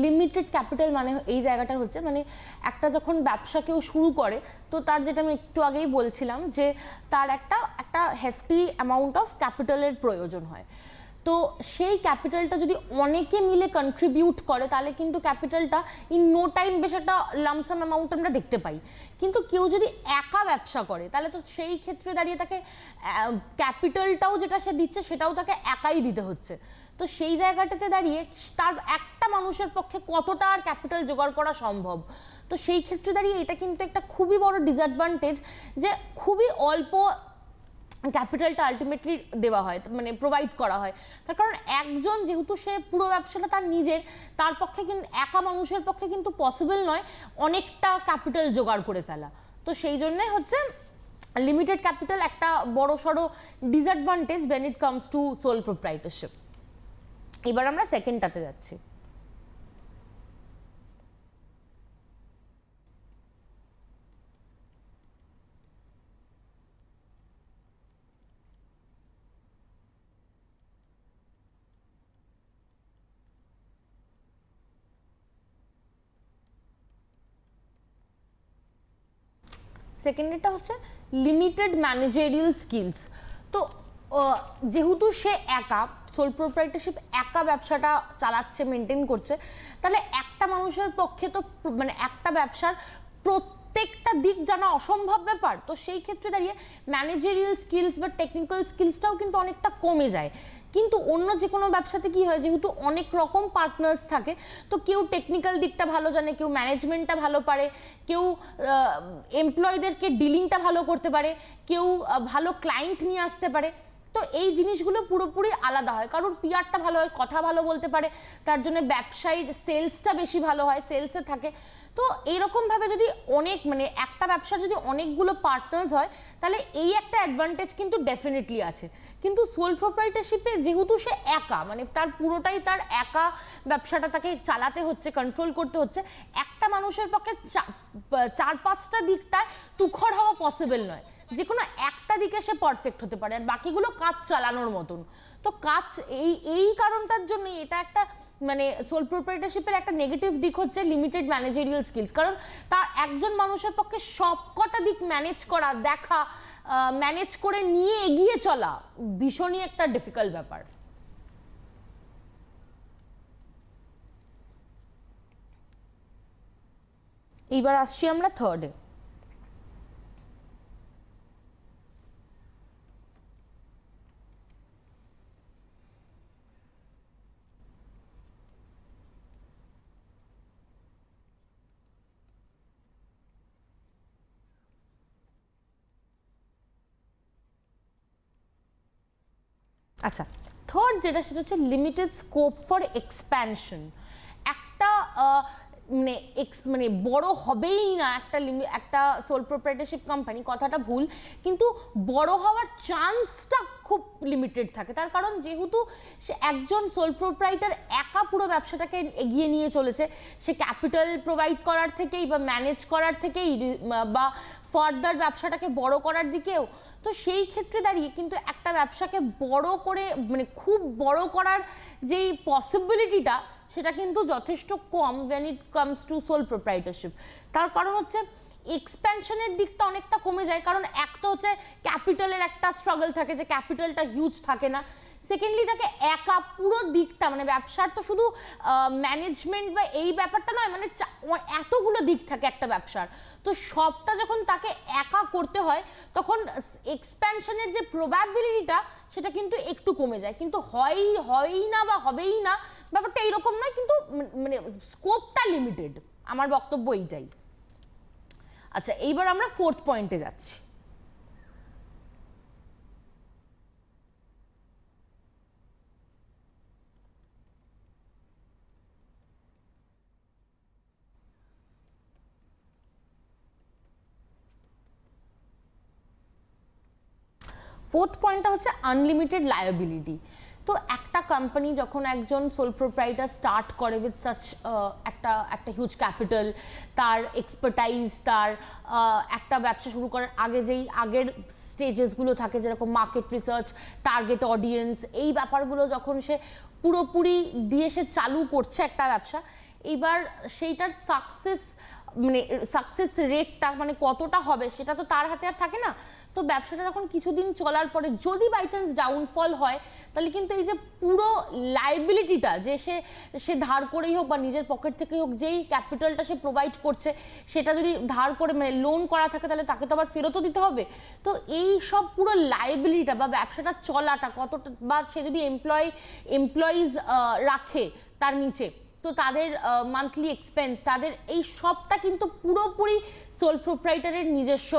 লিমিটেড ক্যাপিটাল মানে এই জায়গাটা হচ্ছে, মানে একটা যখন ব্যবসা কেউ শুরু করে, তো তার যেটা আমি একটু আগেই বলছিলাম যে তার একটা হেফটি অ্যামাউন্ট অফ ক্যাপিটালের প্রয়োজন হয়। তো সেই ক্যাপিটালটা যদি অনেকে মিলে কন্ট্রিবিউট করে, তাহলে কিন্তু ক্যাপিটালটা ইন নো টাইম বেশ একটা লামসাম অ্যামাউন্ট আমরা দেখতে পাই। কিন্তু কেউ যদি একা ব্যবসা করে, তাহলে তো সেই ক্ষেত্রে দাঁড়িয়ে তাকে ক্যাপিটালটাও যেটা সে দিচ্ছে সেটাও তাকে একাই দিতে হচ্ছে। তো সেই জায়গাটাতে দাঁড়িয়ে তার একটা মানুষের পক্ষে কতটা আর ক্যাপিটাল জোগাড় করা সম্ভব। তো সেই ক্ষেত্রে দাঁড়িয়ে এটা কিন্তু একটা খুবই বড় ডিসঅ্যাডভান্টেজ, যে খুবই অল্প ক্যাপিটালটা আলটিমেটলি দেওয়া হয়, মানে প্রোভাইড করা হয়। তার কারণ একজন যেহেতু সে পুরো ব্যবসাটা তার নিজের, তার পক্ষে কিন্তু একা মানুষের পক্ষে কিন্তু পসিবল নয় অনেকটা ক্যাপিটাল জোগাড় করে ফেলা। তো সেই জন্যে হচ্ছে লিমিটেড ক্যাপিটাল একটা বড় সড়ো disadvantage when it comes to sole proprietorship। এবার আমরা সেকেন্ডটাতে যাচ্ছি। সেকেন্ডটা হচ্ছে লিমিটেড ম্যানেজারিয়াল স্কিলস। তো যেহেতু সে একা সোল প্রোপ্রাইটারশিপ একা ব্যবসাটা চালাচ্ছে, মেনটেন করছে, তাহলে একটা মানুষের পক্ষে তো মানে একটা ব্যবসার প্রত্যেকটা দিক জানা অসম্ভব ব্যাপার। তো সেই ক্ষেত্রে দাঁড়িয়ে ম্যানেজারিয়াল স্কিলস বা টেকনিক্যাল স্কিলসটাও কিন্তু অনেকটা কমে যায়। কিন্তু অন্য যে কোনো ব্যবসাতে কি হয়, যেহেতু অনেক রকম পার্টনার্স থাকে, তো কেউ টেকনিক্যাল দিকটা ভালো জানে, কেউ ম্যানেজমেন্টটা ভালো পারে, কেউ এমপ্লয়ীদেরকে ডিলিংটা ভালো করতে পারে, কেউ ভালো ক্লায়েন্ট নিয়ে আসতে পারে। তো এই জিনিসগুলো পুরোপুরি আলাদা হয়। কারোর পিআরটা ভালো হয়, কথা ভালো বলতে পারে, তার জন্য ব্যবসায়ীর সেলসটা বেশি ভালো হয়, সেলসে থাকে। তো এইরকমভাবে যদি অনেক মানে একটা ব্যবসার যদি অনেকগুলো পার্টনার্স হয়, তাহলে এই একটা অ্যাডভান্টেজ কিন্তু ডেফিনেটলি আছে। কিন্তু সোল প্রোপ্রাইটারশিপে যেহেতু সে একা, মানে তার পুরোটাই তার একা ব্যবসাটা তাকে চালাতে হচ্ছে, কন্ট্রোল করতে হচ্ছে, একটা মানুষের পক্ষে 4-5টা দিকটায় তুখর হওয়া পসিবল নয়। যে কোনো একটা দিকে সে পারফেক্ট হতে পারে, আর বাকিগুলো কাজ চালানোর মতন। তো কাজ এই কারণটার জন্য এটা একটা মানে সোল প্রোপ্রাইটারশিপের একটা নেগেটিভ দিক হচ্ছে লিমিটেড ম্যানেজারিয়াল স্কিলস। কারণ তার একজন মানুষের পক্ষে সবকটা দিক ম্যানেজ করা, দেখা, ম্যানেজ করে নিয়ে এগিয়ে চলা ভীষণই একটা ডিফিকাল্ট ব্যাপার। এইবার আসছি আমরা থার্ডে। আচ্ছা, থার্ড যেটা সেটা হচ্ছে লিমিটেড স্কোপ ফর এক্সপ্যানশন। একটা মানে বড় হবেই না একটা সোল প্রোপ্রাইটারশিপ কোম্পানি, কথাটা ভুল, কিন্তু বড় হওয়ার চান্সটা খুব লিমিটেড থাকে। তার কারণ যেহেতু সে একজন সোল প্রোপ্রাইটার একা পুরো ব্যবসাটাকে এগিয়ে নিয়ে চলেছে, সে ক্যাপিটাল প্রোভাইড করার থেকেই বা ম্যানেজ করার থেকেই বা ফার্দার ব্যবসাটাকে বড় করার দিকেও, তো সেই ক্ষেত্রে দাঁড়িয়ে কিন্তু একটা ব্যবসাকে বড় করে মানে খুব বড় করার যেই পসিবিলিটিটা, সেটা কিন্তু যথেষ্ট কম when it comes to sole proprietorship। তার কারণ হচ্ছে এক্সপ্যানশনের দিকটা অনেকটা কমে যায়। কারণ একটা হচ্ছে ক্যাপিটালের একটা স্ট্রাগল থাকে, যে ক্যাপিটালটা হিউজ থাকে না। সেকেন্ডলি তাকে একা পুরো দিকটা মানে ব্যবসার তো শুধু ম্যানেজমেন্ট বা এই ব্যাপারটা নয়, মানে এতগুলো দিক থাকে একটা ব্যবসার। তো সবটা যখন তাকে একা করতে হয়, তখন এক্সপ্যানশনের যে প্রবাবিলিটিটা সেটা কিন্তু একটু কমে যায়। কিন্তু হয়ই না বা হবেই না ব্যাপারটা এইরকম নয়, কিন্তু মানে স্কোপটা লিমিটেড, আমার বক্তব্য এইটাই। আচ্ছা, এইবার আমরা ফোর্থ পয়েন্টে যাচ্ছি। ফোর্থ পয়েন্টটা হচ্ছে আনলিমিটেড লায়াবিলিটি। তো একটা কোম্পানি যখন একজন সোল প্রোপ্রাইটার স্টার্ট করে উইথ সাচ একটা হিউজ ক্যাপিটাল, তার এক্সপার্টাইজ, তার একটা ব্যবসা শুরু করার আগে যেই আগের স্টেজেসগুলো থাকে, যেরকম মার্কেট রিসার্চ, টার্গেট অডিয়েন্স, এই ব্যাপারগুলো যখন সে পুরোপুরি দিয়ে সে চালু করছে একটা ব্যবসা, এইবার সেইটার সাকসেস রেটটা মানে কতটা হবে সেটা তো তার হাতে আর থাকে না। তো ব্যবসাটা যখন কিছুদিন চলার পরে যদি বাই চান্স ডাউনফল হয়, তাহলে কিন্তু এই যে পুরো লাইবিলিটিটা যে সে ধার করেই হোক বা নিজের পকেট থেকেই হোক, যেই ক্যাপিটালটা সে প্রোভাইড করছে সেটা যদি ধার করে মানে লোন করা থাকে, তাহলে তাকে তো আবার ফেরতও দিতে হবে। তো এই সব পুরো লাইবিলিটিটা বা ব্যবসাটা চলাটা কতটা, বা সে যদি এমপ্লয়িজ রাখে তার নিচে, তো তাদের মান্থলি এক্সপেন্স, তাদের এই সবটা কিন্তু পুরোপুরি সোল প্রোপ্রাইটারের নিজস্ব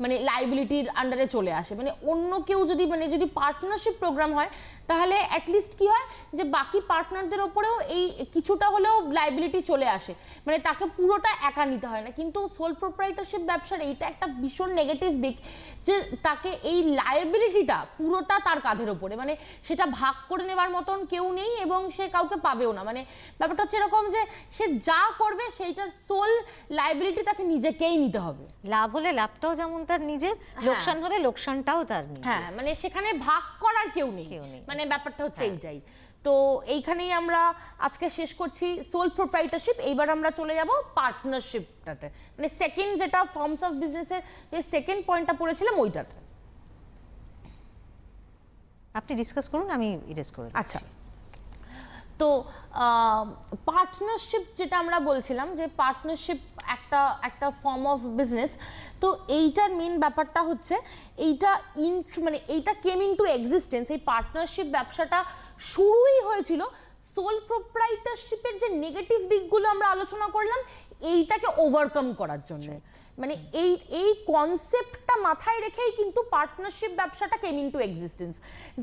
মানে লাইবিলিটির আন্ডারে চলে আসে। মানে অন্য কেউ যদি পার্টনারশিপ প্রোগ্রাম হয়, তাহলে অ্যাটলিস্ট কি হয় যে বাকি পার্টনারদের ওপরেও এই কিছুটা হলেও লাইবিলিটি চলে আসে, মানে তাকে পুরোটা একা নিতে হয় না। কিন্তু সোল প্রোপ্রাইটারশিপ ব্যবসার এইটা একটা ভীষণ নেগেটিভ দিক, যে তাকে এই লাইবিলিটিটা পুরোটা তার কাঁধের ওপরে, মানে সেটা ভাগ করে নেওয়ার মতন কেউ নেই এবং সে কাউকে পাবেও না। মানে ব্যাপারটা হচ্ছে এরকম যে সে যা করবে সেইটার সোল লাইবিলিটি তাকে নিজেকেই নিতে হবে। লাভ হলে লাভটাও যেমন তার নিজের, লোকসান হলে লোকসানটাও তার নিজের। হ্যাঁ, মানে সেখানে ভাগ করার কেউ নেই, মানে ব্যাপারটা হচ্ছে এইটাই। তো এইখানেই আমরা আজকে শেষ করছি সোল প্রোপ্রাইটারশিপ। এইবার আমরা চলে যাব পার্টনারশিপটাতে, মানে সেকেন্ড যেটা ফর্মস অফ বিজনেসের যে সেকেন্ড পয়েন্টটা পড়েছিলাম ওইটাতে। আপনি ডিসকাস করুন, আমি ইরেজ করে দিচ্ছি। আচ্ছা, তো পার্টনারশিপ যেটা আমরা বলছিলাম যে পার্টনারশিপ একটা ফর্ম অফ বিজনেস। তো এইটার মেন ব্যাপারটা হচ্ছে এইটা মানে এইটা কেম ইন টু এক্সিস্টেন্স, এই পার্টনারশিপ ব্যবসাটা শুরুই হয়েছিল সোল প্রোপ্রাইটারশিপের যে নেগেটিভ দিকগুলো আমরা আলোচনা করলাম এইটাকে ওভারকাম করার জন্য। মানে এই কনসেপ্টটা মাথায় রেখেই কিন্তু পার্টনারশিপ ব্যবসাটা কেম ইন টু এক্সিস্টেন্স।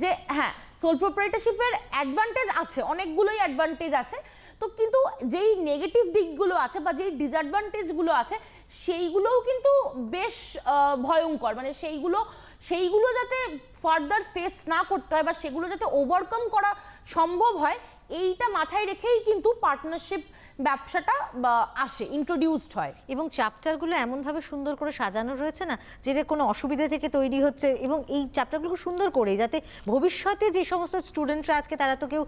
যে হ্যাঁ, সোল প্রোপ্রাইটারশিপের অ্যাডভান্টেজ আছে, অনেকগুলোই অ্যাডভান্টেজ আছে, তো কিন্তু যেই নেগেটিভ দিকগুলো আছে বা যেই ডিসঅ্যাডভান্টেজগুলো আছে সেইগুলোও কিন্তু বেশ ভয়ঙ্কর। মানে সেইগুলো যাতে ফার্দার ফেস না করতে হয় বা সেগুলো যাতে ওভারকাম করা সম্ভব হয়, এইটা মাথায় রেখেই কিন্তু পার্টনারশিপ ব্যবসাটা আসে, ইন্ট্রোডিউসড হয়। এবং চ্যাপ্টারগুলো এমনভাবে সুন্দর করে সাজানো রয়েছে না, যেটা কোনো অসুবিধা থেকে তৈরি হচ্ছে, এবং এই চ্যাপ্টারগুলো খুব সুন্দর করে, যাতে ভবিষ্যতে যে সমস্ত স্টুডেন্টরা আজকে তারা তো কেউ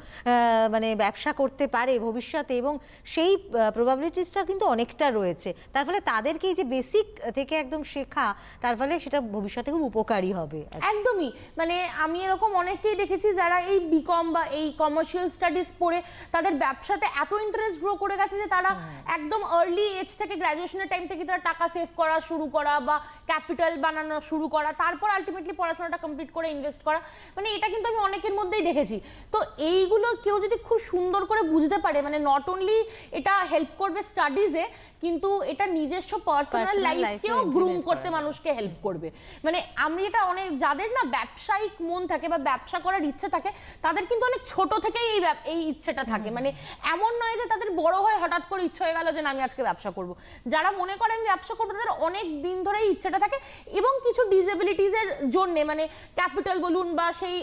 মানে ব্যবসা করতে পারে ভবিষ্যতে, এবং সেই প্রবাবিলিটিসটা কিন্তু অনেকটা রয়েছে। তার ফলে তাদেরকে এই যে বেসিক থেকে একদম শেখা, তার ফলে সেটা ভবিষ্যতে খুব উপকারী হবে। একদমই, মানে আমি এরকম অনেককেই দেখেছি যারা এই বিকম বা এই কমার্শিয়াল স্টাডিজ পড়ে তাদের ব্যবসাতে এত ইন্টারেস্ট গ্রো করে গেছে যে তারা একদম আর্লি এজ থেকে, গ্র্যাজুয়েশনের টাইম থেকে তারা টাকা সেভ করা শুরু করা বা ক্যাপিটাল বানানো শুরু করা, তারপর আলটিমেটলি পড়াশোনাটা কমপ্লিট করে ইনভেস্ট করা, মানে এটা কিন্তু আমি অনেকের মধ্যেই দেখেছি। তো এইগুলো কেউ যদি খুব সুন্দর করে বুঝতে পারে, মানে নট অনলি এটা হেল্প করবে স্টাডিজে, কিন্তু এটা নিজস্ব পার্সোনাল লাইফকেও গ্রুম করতে মানুষকে হেল্প করবে। মানে আমি এটা অনেক যাদের না ব্যবসায়িক মন থাকে বা ব্যবসা করার ইচ্ছে থাকে, তাদের কিন্তু অনেক ছোট থেকেই এই ইচ্ছেটা থাকে। মানে এমন নয় যে তাদের বড় হয়ে হঠাৎ করে ইচ্ছে হয়ে গেল যে না আমি আজকে ব্যবসা করব। যারা মনে করে আমি ব্যবসা করবো তাদের অনেক দিন ধরে এই ইচ্ছেটা থাকে, এবং কিছু ডিসএবিলিটিসের জন্য, মানে ক্যাপিটাল বলুন বা সেই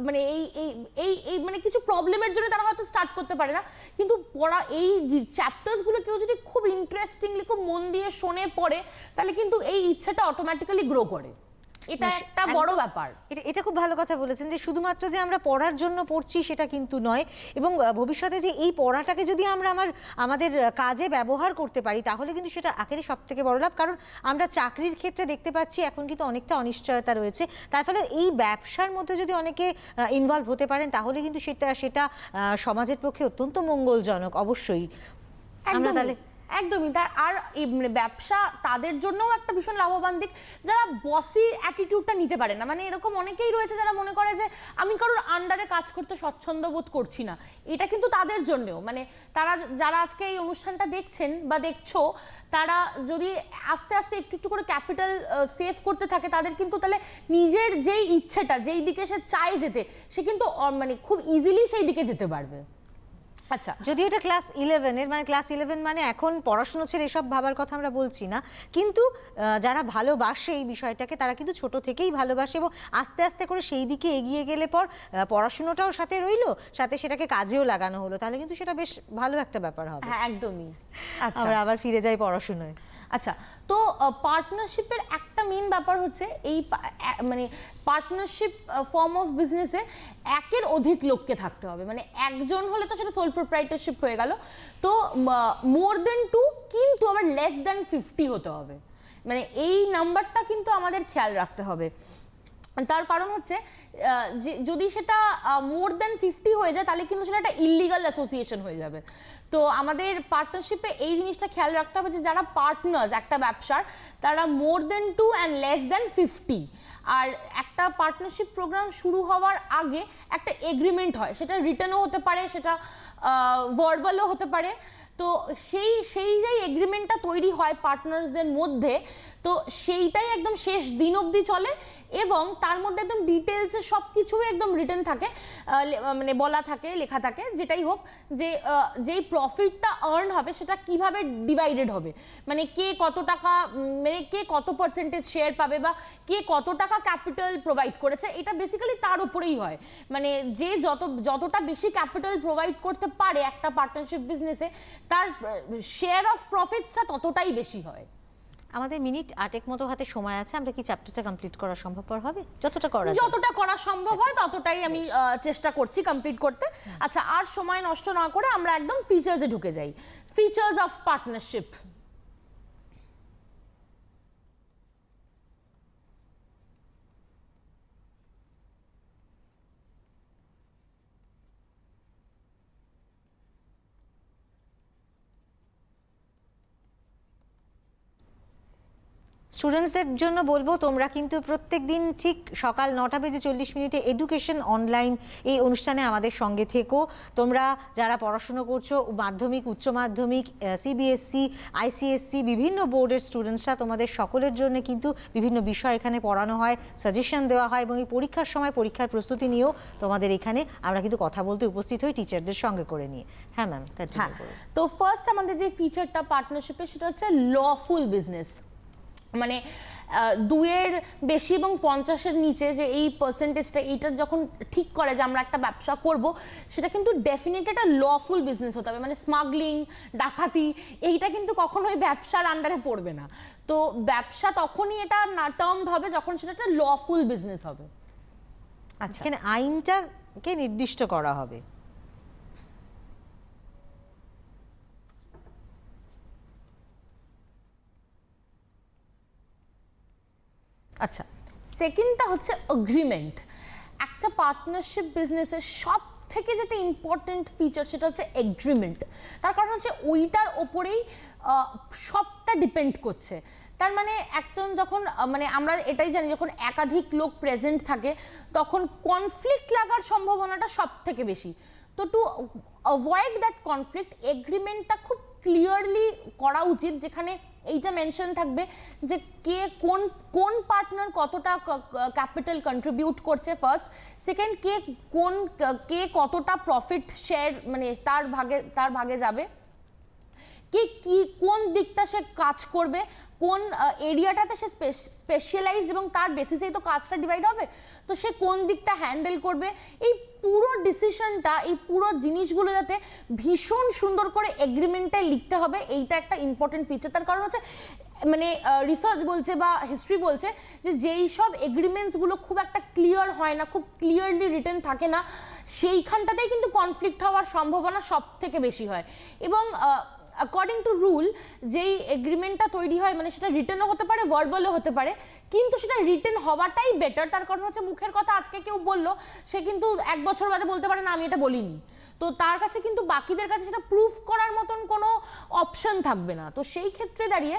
মানে এই মানে কিছু প্রবলেমের জন্য তারা হয়তো স্টার্ট করতে পারে না। কিন্তু পড়া এই চ্যাপ্টার্সগুলো কেউ যদি খুব ইন্টারেস্টিংলি খুব মন দিয়ে শোনে পড়ে, তাহলে কিন্তু এই ইচ্ছাটা অটোমেটিক্যালি গ্রো করে। এটা একটা বড় ব্যাপার। এটা খুব ভালো কথা বলেছেন যে শুধুমাত্র যে আমরা পড়ার জন্য পড়ছি সেটা কিন্তু নয়, এবং ভবিষ্যতে যে এই পড়াটাকে যদি আমরা আমাদের কাজে ব্যবহার করতে পারি, তাহলে কিন্তু সেটা আখেরে সব থেকে বড় লাভ। কারণ আমরা চাকরির ক্ষেত্রে দেখতে পাচ্ছি এখন কিন্তু অনেকটা অনিশ্চয়তা রয়েছে, তার ফলে এই ব্যবসার মধ্যে যদি অনেকে ইনভলভ হতে পারেন, তাহলে কিন্তু সেটা সমাজের পক্ষে অত্যন্ত মঙ্গলজনক। অবশ্যই আমরা তাহলে একদমই তার আর মানে ব্যবসা তাদের জন্যও একটা ভীষণ লাভবান দিক যারা বসি অ্যাটিটিউডটা নিতে পারে না। মানে এরকম অনেকেই রয়েছে যারা মনে করে যে আমি কারোর আন্ডারে কাজ করতে স্বচ্ছন্দ বোধ করছি না, এটা কিন্তু তাদের জন্যও। মানে তারা যারা আজকে এই অনুষ্ঠানটা দেখছেন বা দেখছো, তারা যদি আস্তে আস্তে একটু একটু করে ক্যাপিটাল সেভ করতে থাকে, তাদের কিন্তু তাহলে নিজের যেই ইচ্ছেটা, যেই দিকে সে চায় যেতে, সে কিন্তু মানে খুব ইজিলি সেই দিকে যেতে পারবে। আচ্ছা, যদি এটা ক্লাস 11-এর, মানে ক্লাস 11 মানে এখন পড়াশুনো ছেড়ে এসব ভাবার কথা আমরা বলছি না, কিন্তু যারা ভালোবাসে এই বিষয়টাকে, তারা কিন্তু ছোট থেকেই ভালোবাসে, এবং আস্তে আস্তে করে সেই দিকে এগিয়ে গেলে পর পড়াশুনোটাও সাথে রইলো, সাথে সেটাকে কাজেও লাগানো হলো, তাহলে কিন্তু সেটা বেশ ভালো একটা ব্যাপার হবে। হ্যাঁ একদমই। আচ্ছা, আমরা আবার ফিরে যাই পড়াশোনায়। আচ্ছা, তো পার্টনারশিপের একটা মেইন ব্যাপার হচ্ছে এই মানে পার্টনারশিপ ফর্ম অফ বিজনেসে একের অধিক লোককে থাকতে হবে। মানে একজন হলে তো সেটা সোল প্রোপ্রাইটারশিপ হয়ে গেল, তো মোর দেন 2, কিন্তু আবার লেস দেন 50 হতে হবে। মানে এই নাম্বারটা কিন্তু আমাদের খেয়াল রাখতে হবে। তার কারণ হচ্ছে যে যদি সেটা মোর দেন 50 হয়ে যায়, তাহলে কিন্তু সেটা একটা ইললিগাল অ্যাসোসিয়েশন হয়ে যাবে। তো আমাদের পার্টনারশিপে এই জিনিসটা খেয়াল রাখতে হবে যে যারা পার্টনার্স একটা ব্যবসার, তারা মোর দেন 2 অ্যান্ড লেস দেন 50। আর একটা পার্টনারশিপ প্রোগ্রাম শুরু হওয়ার আগে একটা এগ্রিমেন্ট হয়, সেটা রিটেনও হতে পারে, সেটা ভার্বালও হতে পারে। তো সেই যে এগ্রিমেন্টটা তৈরি হয় পার্টনার্সদের মধ্যে, তো সেইটাই একদম শেষ দিন অবধি চলে, এবং তার মধ্যে একদম ডিটেলসে সব কিছুই একদম রিটেন থাকে, মানে বলা থাকে, লেখা থাকে, যেটাই হোক, যে যেই প্রফিটটা আর্ন হবে সেটা কিভাবে ডিভাইডেড হবে, মানে কে কত টাকা, মানে কে কত পার্সেন্টেজ শেয়ার পাবে বা কে কত টাকা ক্যাপিটাল প্রোভাইড করেছে, এটা বেসিক্যালি তার উপরেই হয়। মানে যে যতটা বেশি ক্যাপিটাল প্রোভাইড করতে পারে একটা পার্টনারশিপ বিজনেসে, তার শেয়ার অফ প্রফিটসটা ততটাই বেশি হয়। আমাদের মিনিট 8 মতো হাতে সময় আছে, আমরা কি চ্যাপ্টারটা কমপ্লিট করা সম্ভবপর হবে? যতটা করা যায়। যতটা করা সম্ভব হয় ততটাই আমি চেষ্টা করছি কমপ্লিট করতে। আচ্ছা, আর সময় নষ্ট না করে আমরা একদম ফিচার্সে ঢুকে যাই। Features of partnership. স্টুডেন্টসদের জন্য বলবো, তোমরা কিন্তু প্রত্যেক দিন ঠিক সকাল 9:40 এডুকেশন অনলাইন এই অনুষ্ঠানে আমাদের সঙ্গে থেকো। তোমরা যারা পড়াশুনো করছো, মাধ্যমিক, উচ্চ মাধ্যমিক, সিবিএসসি, আইসিএসসি, বিভিন্ন বোর্ডের স্টুডেন্টসরা, তোমাদের সকলের জন্য কিন্তু বিভিন্ন বিষয় এখানে পড়ানো হয়, সাজেশন দেওয়া হয়, এবং এই পরীক্ষার সময় পরীক্ষার প্রস্তুতি নিয়েও তোমাদের এখানে আমরা কিন্তু কথা বলতে উপস্থিত হই টিচারদের সঙ্গে করে নিয়ে। হ্যাঁ ম্যাম, হ্যাঁ, তো ফার্স্ট আমাদের যে ফিচারটা পার্টনারশিপের সেটা হচ্ছে লফুল বিজনেস। মানে 2-এর বেশি এবং 50-এর নিচে যে এই পার্সেন্টেজটা, এইটার যখন ঠিক করে যে আমরা একটা ব্যবসা করব, সেটা কিন্তু ডেফিনেটলি একটা লফুল বিজনেস হতে হবে। মানে স্মাগলিং, ডাকাতি এইটা কিন্তু কখনোই ব্যবসার আন্ডারে পড়বে না। তো ব্যবসা তখনই এটা না টার্মড হবে যখন সেটা একটা লফুল বিজনেস হবে। আচ্ছা, এখানে আইনটাকে নির্দিষ্ট করা হবে। আচ্ছা, সেকেন্ডটা হচ্ছে এগ্রিমেন্ট। একটা পার্টনারশিপ বিজনেসের সব থেকে যেটা ইম্পর্টেন্ট ফিচার সেটা হচ্ছে এগ্রিমেন্ট। তার কারণ হচ্ছে ওইটার ওপরেই সবটা ডিপেন্ড করছে। তার মানে একজন যখন, মানে আমরা এটাই জানি, যখন একাধিক লোক প্রেজেন্ট থাকে তখন কনফ্লিক্ট লাগার সম্ভাবনাটা সব থেকে বেশি। তো টু অ্যাভয়েড দ্যাট কনফ্লিক্ট, এগ্রিমেন্টটা খুব ক্লিয়ারলি করা উচিত, যেখানে এইটা মেনশন থাকবে যে কে কোন পার্টনার কতটা ক্যাপিটাল কন্ট্রিবিউট করছে ফার্স্ট, সেকেন্ড কে কতটা প্রফিট শেয়ার, মানে তার ভাগে যাবে, কে কি কোন দিকটা সে কাজ করবে, কোন এরিয়াটাতে সে স্পেশালাইজড, এবং তার বেসিসেই তো কাজটা ডিভাইড হবে। তো সে কোন দিকটা হ্যান্ডেল করবে, এই পুরো ডিসিশনটা, এই পুরো জিনিসগুলো যাতে ভীষণ সুন্দর করে এগ্রিমেন্টে লিখতে হবে, এইটা একটা ইম্পর্টেন্ট ফিচার। তার কারণ হচ্ছে, মানে রিসার্চ বলছে বা হিস্ট্রি বলছে যে যেই সব এগ্রিমেন্টসগুলো খুব একটা ক্লিয়ার হয় না, খুব ক্লিয়ারলি রিটেন থাকে না, সেইখানটাতেই কিন্তু কনফ্লিক্ট হওয়ার সম্ভাবনা সব থেকে বেশি হয়। এবং অ্যাকর্ডিং টু রুল, যেই এগ্রিমেন্টটা তৈরি হয়, মানে সেটা রিটেনও হতে পারে, ভার্বালও হতে পারে, কিন্তু সেটা রিটেন হওয়াটাই বেটার। তার কারণ হচ্ছে মুখের কথা আজকে কেউ বললো, সে কিন্তু 1 বছর বাদে বলতে পারে না আমি এটা বলিনি। তো তার কাছে কিন্তু বাকিদের কাছে সেটা প্রুফ করার মতন কোনো অপশন থাকবে না। তো সেই ক্ষেত্রে দাঁড়িয়ে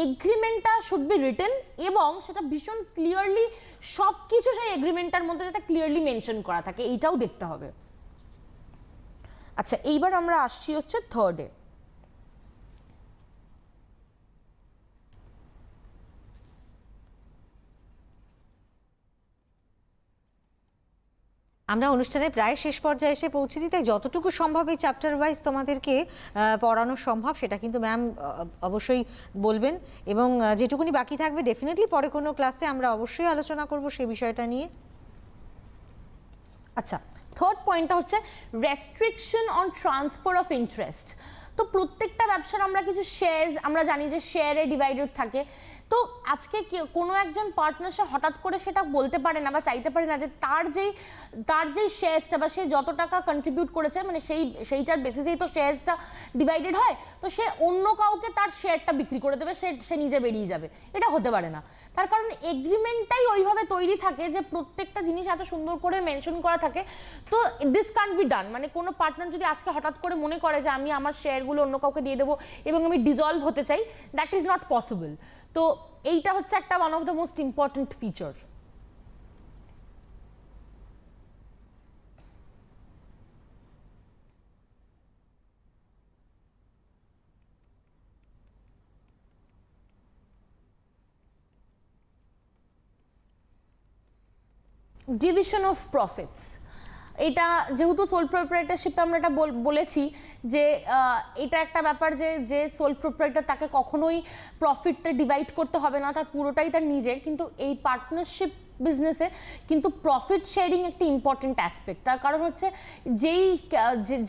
এগ্রিমেন্টটা শুড বি রিটেন, এবং সেটা ভীষণ ক্লিয়ারলি সব কিছু সেই এগ্রিমেন্টটার মধ্যে যেটা ক্লিয়ারলি মেনশন করা থাকে, এইটাও দেখতে হবে। আচ্ছা, এইবার আমরা আসছি হচ্ছে থার্ডে। আমরা অনুষ্ঠানের প্রায় শেষ পর্যায়ে এসে পৌঁছেছি, তাই যতটুকু সম্ভব এই চ্যাপ্টার ওয়াইজ তোমাদেরকে পড়ানো সম্ভব সেটা কিন্তু ম্যাম অবশ্যই বলবেন, এবং যেটুকুনি বাকি থাকবে ডেফিনেটলি পরে কোনো ক্লাসে আমরা অবশ্যই আলোচনা করব সেই বিষয়টা নিয়ে। আচ্ছা, থার্ড পয়েন্টটা হচ্ছে restriction on transfer of interest. তো প্রত্যেকটা ব্যবসার আমরা কিছু শেয়ার্স, আমরা জানি যে শেয়ারে ডিভাইডেড থাকে। তো আজকে কোনো একজন পার্টনারশিপ হঠাৎ করে সেটা বলতে পারে না বা চাইতে পারে না যে তার যেই শেয়ার্সটা বা সে যত টাকা কন্ট্রিবিউট করেছে, মানে সেইটার বেসিসেই তো শেয়ার্সটা ডিভাইডেড হয়, তো সে অন্য কাউকে তার শেয়ারটা বিক্রি করে দেবে, সে নিজে বেরিয়ে যাবে। এটা হতে পারে না। তার কারণ এগ্রিমেন্টটাই ওইভাবে তৈরি থাকে যে প্রত্যেকটা জিনিস এত সুন্দর করে মেনশন করা থাকে। তো দিস কান্ট বি ডান। মানে কোনো পার্টনার যদি আজকে হঠাৎ করে মনে করে যে আমি আমার শেয়ারগুলো অন্য কাউকে দিয়ে দেবো এবং আমি ডিজলভ হতে চাই, দ্যাট ইজ নট পসিবল। তো এইটা হচ্ছে একটা one of the most important feature. Division of profits, এটা যেহেতু সোল প্রোপ্রাইটারশিপে আমরা এটা বলেছি যে এটা একটা ব্যাপার যে সোল প্রোপ্রাইটার তাকে কখনোই প্রফিটটা ডিভাইড করতে হবে না, তার পুরোটাই তার নিজের। কিন্তু এই পার্টনারশিপ বিজনেসে কিন্তু প্রফিট শেয়ারিং একটা ইম্পর্টেন্ট অ্যাসপেক্ট। তার কারণ হচ্ছে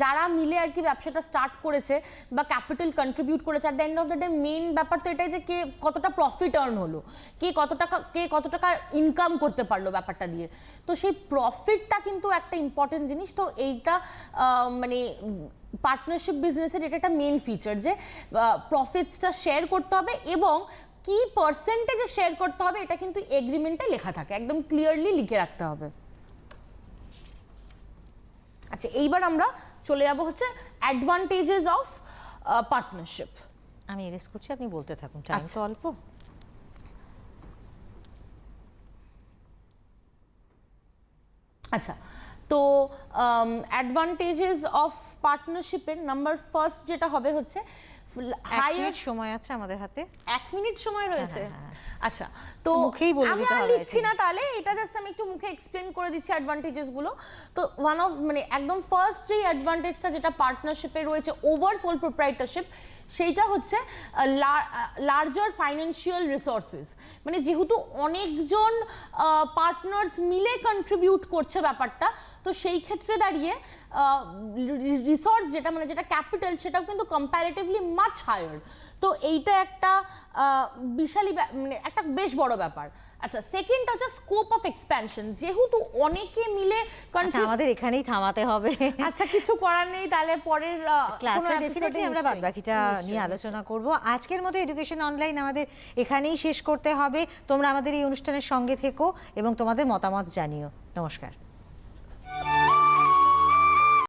যারা মিলে আর কি ব্যবসাটা স্টার্ট করেছে বা ক্যাপিটাল কন্ট্রিবিউট করেছে, at the end of the day main ব্যাপার তো এটাই যে কে কতটা প্রফিট আর্ন হলো, কে কত টাকা ইনকাম করতে পারলো ব্যাপারটা দিয়ে। তো সেই প্রফিটটা কিন্তু একটা ইম্পর্টেন্ট জিনিস। তো এইটা মানে পার্টনারশিপ বিজনেসের এটা একটা মেইন ফিচার যে প্রফিটসটা শেয়ার করতে হবে এবং কি পার্সেন্টেজে শেয়ার করতে হবে এটা কিন্তু এগ্রিমেন্টে লেখা থাকে, একদম ক্লিয়ারলি লিখে রাখতে হবে। আচ্ছা, এইবার আমরা চলে যাব হচ্ছে অ্যাডভান্টেজেস অফ পার্টনারশিপ। আমি এরেজ করছি, আপনি বলতে থাকুন, টাইম তো অল্প। আচ্ছা, তো অ্যাডভান্টেজেস অফ পার্টনারশিপের নাম্বার ফার্স্ট যেটা হবে হচ্ছে হাইয়ার সময় আছে আমাদের হাতে, 1 মিনিট সময় রয়েছে। আচ্ছা, তো মুখেই বলে আমি দিতে আর হবে লিখছি না, তাহলে এটা জাস্ট আমি একটু মুখে এক্সপ্লেন করে দিচ্ছি অ্যাডভান্টেজেস গুলো। তো ওয়ান অফ মানে একদম ফার্স্ট যে অ্যাডভান্টেজটা যেটা পার্টনারশিপে রয়েছে ওভার সোল প্রোপ্রাইটারশিপ, সেইটা হচ্ছে লার্জার ফাইন্যান্সিয়াল রিসোর্সেস। মানে যেহেতু অনেকজন পার্টনার্স মিলে কন্ট্রিবিউট করছে ব্যাপারটা, তো সেই ক্ষেত্রে দাঁড়িয়ে রিসোর্স যেটা ক্যাপিটাল সেটাও কিন্তু কম্প্যারেটিভলি মাচ হায়ার। তো এইটা একটা বিশালই মানে একটা বেশ বড় ব্যাপার। আচ্ছা, সেকেন্ড হচ্ছে স্কোপ অফ এক্সপ্যানশন। যেহেতু অনেকে মিলে আমাদের এখানেই থামাতে হবে। আচ্ছা, কিছু করার নেই, তাহলে পরের ক্লাসে ডেফিনেটলি আমরা বাদবাকিটা নিয়ে আলোচনা করব। আজকের মতো এডুকেশন অনলাইন আমাদের এখানেই শেষ করতে হবে। তোমরা আমাদের এই অনুষ্ঠানের সঙ্গে থেকো এবং তোমাদের মতামত জানিও। নমস্কার।